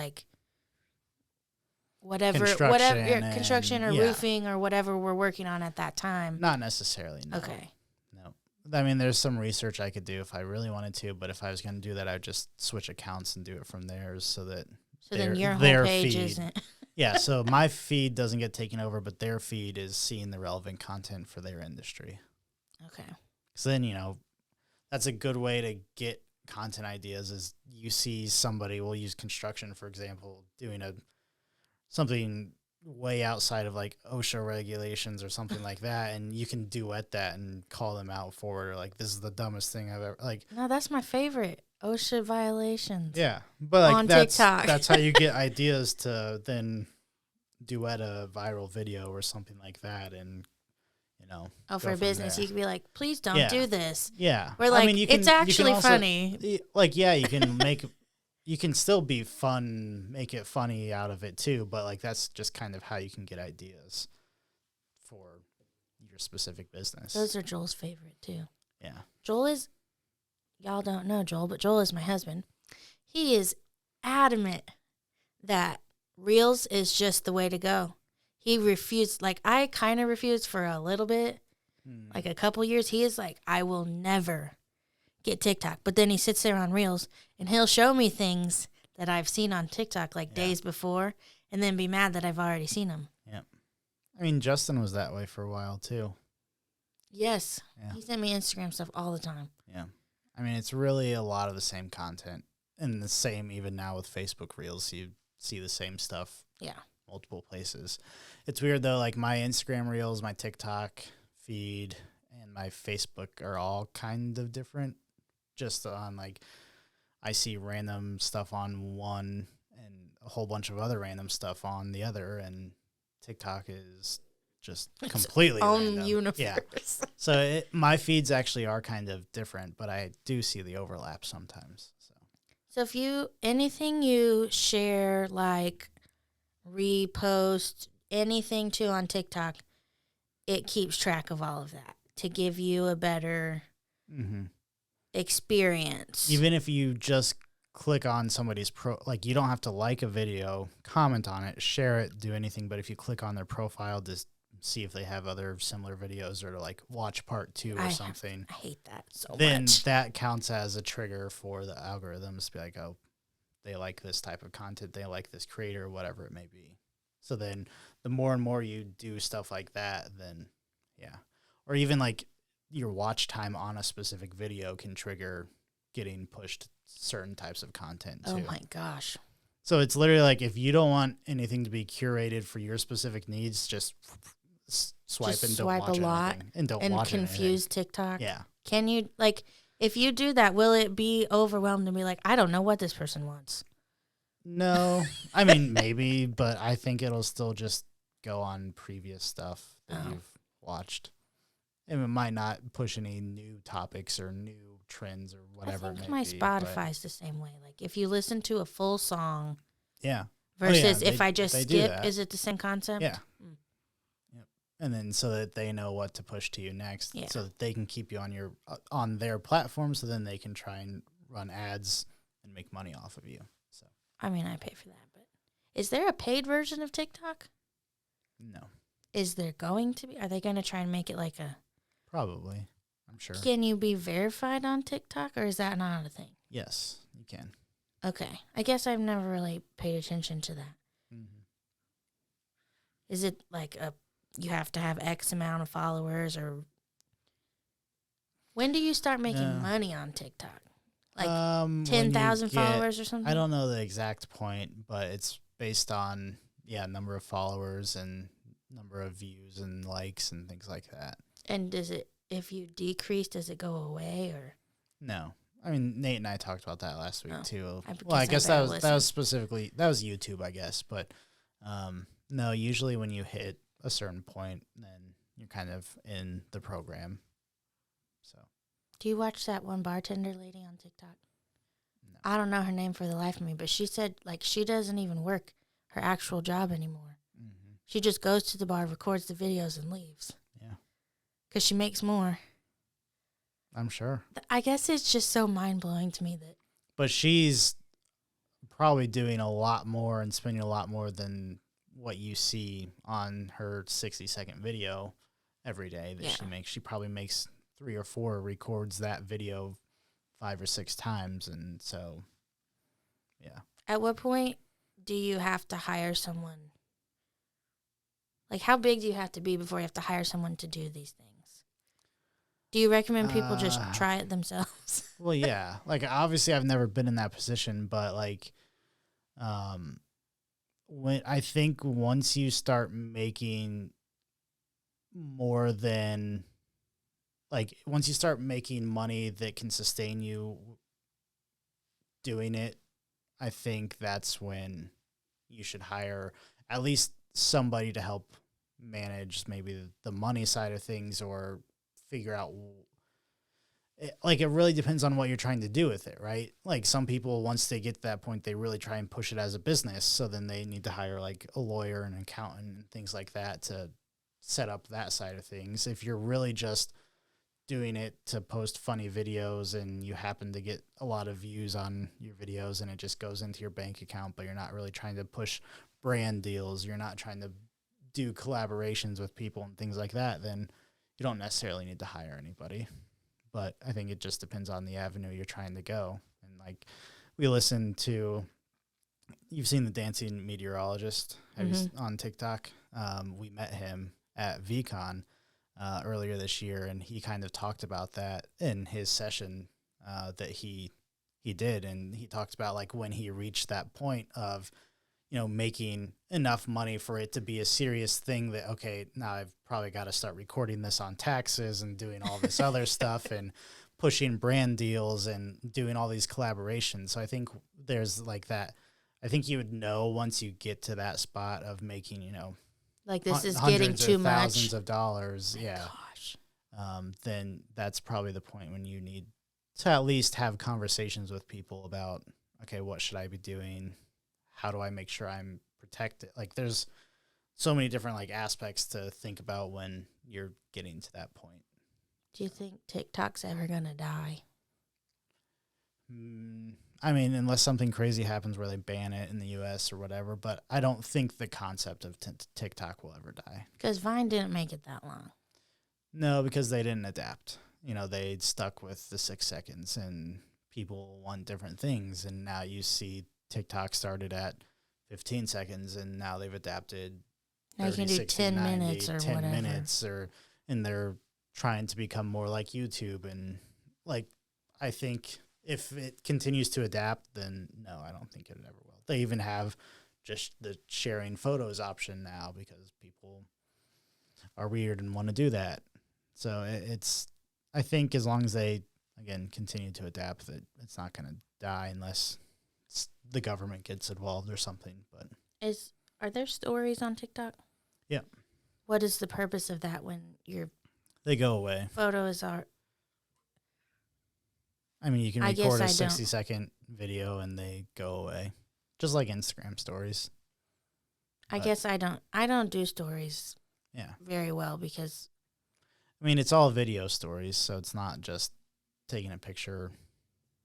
whatever construction or roofing or whatever we're working on at that time. Not necessarily. No. Okay. No. There's some research I could do if I really wanted to, but if I was going to do that, I would just switch accounts and do it from theirs so that then your whole page feed isn't. Yeah, so my feed doesn't get taken over, but their feed is seeing the relevant content for their industry. Okay. So then, that's a good way to get content ideas is you see somebody, we'll use construction, for example, doing something way outside of OSHA regulations or something like that, and you can duet that and call them out for it, or this is the dumbest thing I've ever No, that's my favorite. OSHA violations. Yeah, but like On TikTok. that's how you get ideas to then duet a viral video or something like that, and Oh, go for from business, there. you could be like, please don't Yeah. do this. Yeah, We're like, I mean, it's actually funny. You can you can still be fun, make it funny out of it too, but like that's just kind of how you can get ideas for your specific business. Those are Joel's favorite too. Yeah. Joel is, y'all don't know Joel, but Joel is my husband. He is adamant that Reels is just the way to go. He refused, like I kind of refused for a little bit, like a couple years. He is like, I will never get TikTok. But then he sits there on Reels and he'll show me things that I've seen on TikTok like days before and then be mad that I've already seen them. Yeah. I mean, Justin was that way for a while too. Yes. Yeah. He sent me Instagram stuff all the time. Yeah. I mean, it's really a lot of the same content and the same even now with Facebook Reels. You see the same stuff. Yeah. Multiple places. It's weird though, like my Instagram Reels, my TikTok feed, and my Facebook are all kind of different. Just on like, I see random stuff on one and a whole bunch of other random stuff on the other, and TikTok is just completely own random. universe. Yeah. So my feeds actually are kind of different, but I do see the overlap sometimes. So if anything you share, like repost, anything too on TikTok, it keeps track of all of that to give you a better experience. Even if you just click on somebody's like you don't have to like a video, comment on it, share it, do anything. But if you click on their profile, just see if they have other similar videos or to like watch part 2 or something. I hate that so then much. That counts as a trigger for the algorithms to be like, oh, they like this type of content, they like this creator, whatever it may be. So then the more and more you do stuff like that, then yeah. Or even like your watch time on a specific video can trigger getting pushed certain types of content too. Oh my gosh. So it's literally like if you don't want anything to be curated for your specific needs, just swipe and don't watch a lot anything. And don't and watch confuse anything. TikTok. Yeah. Can you, like, if you do that, will it be overwhelmed and be like, I don't know what this person wants? No. I mean, maybe, but I think it'll still just go on previous stuff that you've watched. And it might not push any new topics or new trends or whatever. I think my Spotify's the same way. Like if you listen to a full song, yeah, versus if I just skip, is it the same concept? Yeah. Yep. And then so that they know what to push to you next, so that they can keep you on their platform, so then they can try and run ads and make money off of you. So I mean, I pay for that, but is there a paid version of TikTok? No. Is there going to be? Are they going to try and make it like a? Probably. I'm sure. Can you be verified on TikTok, or is that not a thing? Yes, you can. Okay. I guess I've never really paid attention to that. Mm-hmm. Is it like you have to have X amount of followers, or when do you start making money on TikTok? Like 10,000 followers or something? I don't know the exact point, but it's based on, number of followers and number of views and likes and things like that. And if you decrease, does it go away or? No. I mean, Nate and I talked about that last week too. I guess that was specifically, that was YouTube, I guess. But no, usually when you hit a certain point, then you're kind of in the program. So. Do you watch that one bartender lady on TikTok? No. I don't know her name for the life of me, but she said like she doesn't even work her actual job anymore. Mm-hmm. She just goes to the bar, records the videos, and leaves. Yeah. Because she makes more. I'm sure. I guess it's just so mind-blowing to me that. But she's probably doing a lot more and spending a lot more than what you see on her 60-second video every day that she makes. She probably makes 3 or 4, records that video 5 or 6 times. And so, yeah. At what point do you have to hire someone? Like, how big do you have to be before you have to hire someone to do these things? Do you recommend people just try it themselves? Well, yeah. Like, obviously, I've never been in that position, but, like, when I think once you start making more than, like, once you start making money that can sustain you doing it, I think that's when you should hire at least somebody to help manage maybe the money side of things, or figure out it really depends on what you're trying to do with it, right? Like some people, once they get to that point, they really try and push it as a business. So then they need to hire like a lawyer and an accountant and things like that to set up that side of things. If you're really just doing it to post funny videos and you happen to get a lot of views on your videos and it just goes into your bank account, but you're not really trying to push brand deals, you're not trying to do collaborations with people and things like that, then you don't necessarily need to hire anybody. But I think it just depends on the avenue you're trying to go. And like we listen to, you've seen the Dancing Meteorologist on TikTok. We met him at VCon earlier this year, and he kind of talked about that in his session that he did. And he talked about like when he reached that point of, making enough money for it to be a serious thing that, okay, now I've probably got to start recording this on taxes and doing all this other stuff and pushing brand deals and doing all these collaborations. So I think there's like that. I think you would know once you get to that spot of making, like this is getting too much. Thousands of dollars. Oh, yeah. gosh. Then that's probably the point when you need to at least have conversations with people about, okay, what should I be doing? How do I make sure I'm protected? Like there's so many different like aspects to think about when you're getting to that point. Do you think TikTok's ever going to die? I mean, unless something crazy happens where they ban it in the U.S. or whatever, but I don't think the concept of TikTok will ever die. Because Vine didn't make it that long. No, because they didn't adapt. They stuck with the 6 seconds, and people want different things. And now you see TikTok started at 15 seconds, and now they've adapted. Now you can do 10 minutes or 10 whatever. minutes, and they're trying to become more like YouTube. And like, I think if it continues to adapt, then no, I don't think it ever will. They even have just the sharing photos option now because people are weird and want to do that. So I think as long as they, again, continue to adapt, that it's not going to die unless the government gets involved or something. But are there stories on TikTok? Yeah. What is the purpose of that when your they go away? Photos are. I mean, you can record a 60-second video and they go away, just like Instagram stories. I guess I don't do stories. Yeah. Very well because. I mean, it's all video stories, so it's not just taking a picture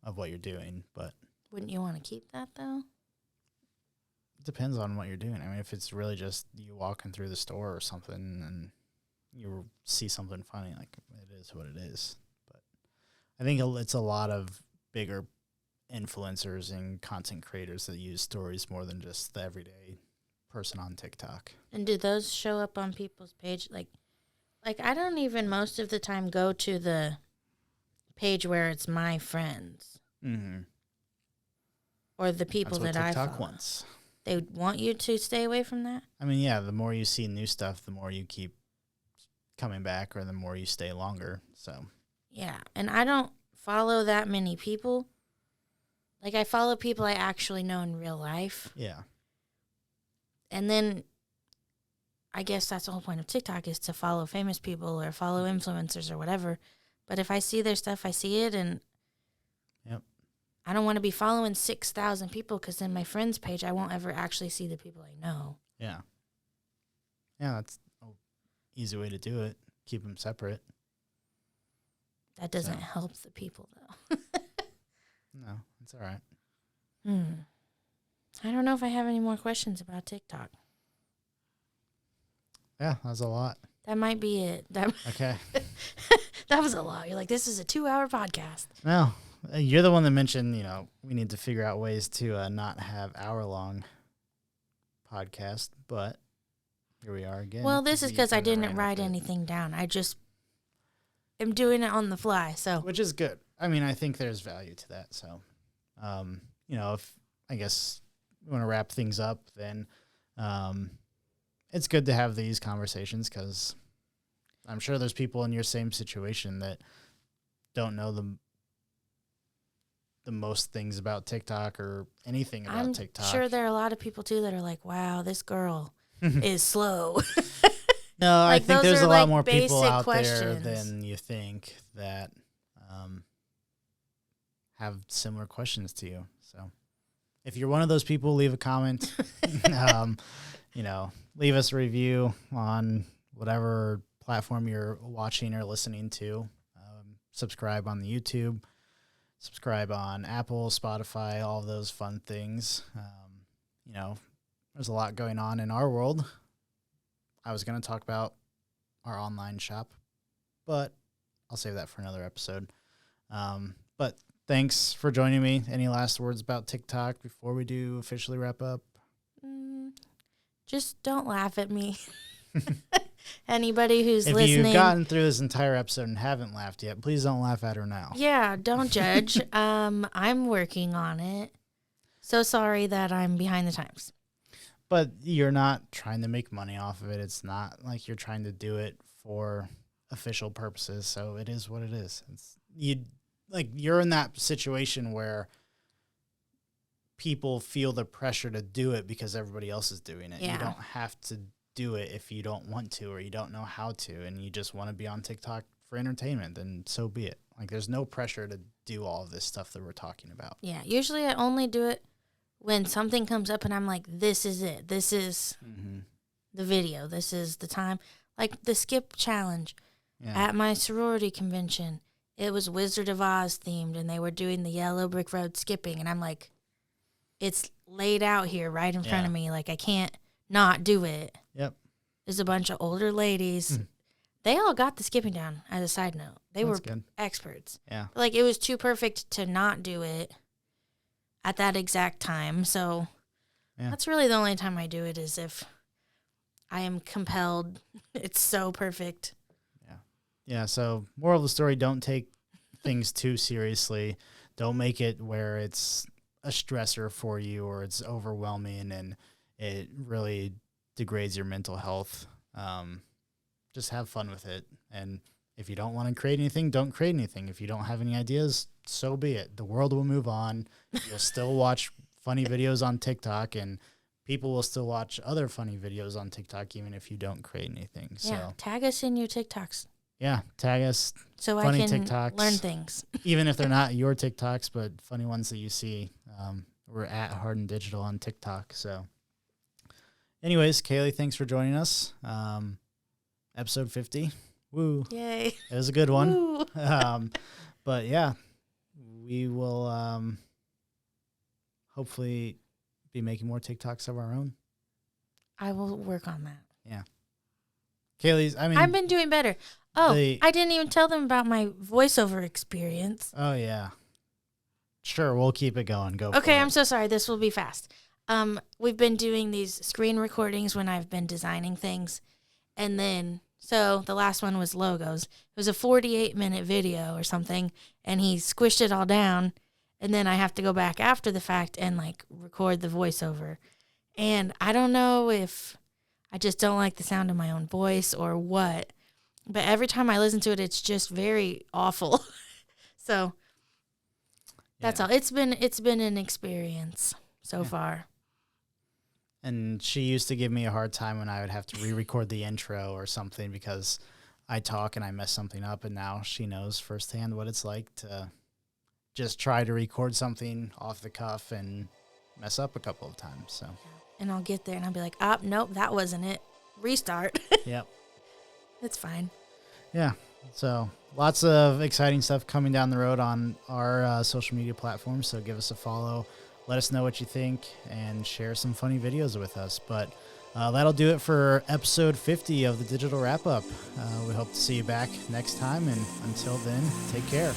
of what you're doing, but. Wouldn't you want to keep that, though? It depends on what you're doing. I mean, if it's really just you walking through the store or something and you see something funny, like, it is what it is. But I think it's a lot of bigger influencers and content creators that use stories more than just the everyday person on TikTok. And do those show up on people's page? Like I don't even most of the time go to the page where it's my friends. Mm-hmm. Or the people that I follow. TikTok wants. They want you to stay away from that? I mean, yeah, the more you see new stuff, the more you keep coming back or the more you stay longer. So. Yeah, and I don't follow that many people. Like, I follow people I actually know in real life. Yeah. And then I guess that's the whole point of TikTok is to follow famous people or follow influencers or whatever. But if I see their stuff, I see it, and yep. I don't want to be following 6,000 people because then my friend's page, I won't ever actually see the people I know. Yeah. Yeah, that's an easy way to do it. Keep them separate. That doesn't help the people, though. No, it's all right. I don't know if I have any more questions about TikTok. Yeah, that was a lot. That might be it. Okay. That was a lot. You're like, this is a 2-hour podcast. No. You're the one that mentioned, we need to figure out ways to not have hour-long podcast, but here we are again. Well, this is because I didn't write anything down. I just am doing it on the fly, so. Which is good. I mean, I think there's value to that, so. If, I guess, we want to wrap things up, then it's good to have these conversations because I'm sure there's people in your same situation that don't know the most things about TikTok or anything about I'm TikTok. sure there are a lot of people too that are like, wow, this girl is slow. No, I Like, think those there's are, a lot like, more people basic out questions. there than you think that have similar questions to you. So if you're one of those people, leave a comment. Leave us a review on whatever platform you're watching or listening to. Subscribe on the YouTube. Subscribe on Apple, Spotify, all of those fun things. There's a lot going on in our world. I was going to talk about our online shop, but I'll save that for another episode. But thanks for joining me. Any last words about TikTok before we do officially wrap up? Just don't laugh at me. Anybody who's If listening. you've gotten through this entire episode and haven't laughed yet, please don't laugh at her now. Yeah, don't judge. I'm working on it. So sorry that I'm behind the times. But you're not trying to make money off of it. It's not like you're trying to do it for official purposes. So it is what it is. You're in that situation where people feel the pressure to do it because everybody else is doing it. Yeah. You don't have to do it if you don't want to or you don't know how to and you just want to be on TikTok for entertainment, then so be it. Like, there's no pressure to do all of this stuff that we're talking about. Yeah, usually I only do it when something comes up and I'm like, this is it. This is the video. This is the time. Like the skip challenge at my sorority convention. It was Wizard of Oz themed and they were doing the yellow brick road skipping. And I'm like, it's laid out here right in front of me. Like, I can't not do it. Yep. There's a bunch of older ladies. They all got the skipping down, as a side note. They That's were good. experts. Yeah. Like, it was too perfect to not do it at that exact time. So that's really the only time I do it is if I am compelled. It's so perfect. Yeah, so moral of the story, don't take things too seriously. Don't make it where it's a stressor for you or it's overwhelming and it really degrades your mental health. Just have fun with it. And if you don't want to create anything, don't create anything. If you don't have any ideas, so be it. The world will move on. You'll still watch funny videos on TikTok and people will still watch other funny videos on TikTok even if you don't create anything. Yeah, So tag us in your TikToks. yeah, tag us. So funny I can TikToks. learn things. Even if they're not your TikToks, but funny ones that you see. We're at Harden Digital on TikTok. So anyways, Kaylee, thanks for joining us. Episode 50. Woo. Yay. It was a good one. Woo. But yeah, we will hopefully be making more TikToks of our own. I will work on that. Yeah. Kaylee's, I've been doing better. Oh, the- I didn't even tell them about my voiceover experience. Oh, yeah. Sure, we'll keep it going. Go for Okay, it. I'm so sorry. This will be fast. We've been doing these screen recordings when I've been designing things. And then, so the last one was logos. It was a 48-minute video or something, and he squished it all down. And then I have to go back after the fact and, like, record the voiceover. And I don't know if I just don't like the sound of my own voice or what. But every time I listen to it, it's just very awful. So that's all. It's been an experience so far. And she used to give me a hard time when I would have to re-record the intro or something because I talk and I mess something up. And now she knows firsthand what it's like to just try to record something off the cuff and mess up a couple of times. So, And I'll get there and I'll be like, nope, that wasn't it. Restart. yep. It's fine. Yeah. So lots of exciting stuff coming down the road on our social media platforms. So give us a follow. Let us know what you think and share some funny videos with us. But that'll do it for episode 50 of the Digital Wrap Up. We hope to see you back next time. And until then, take care.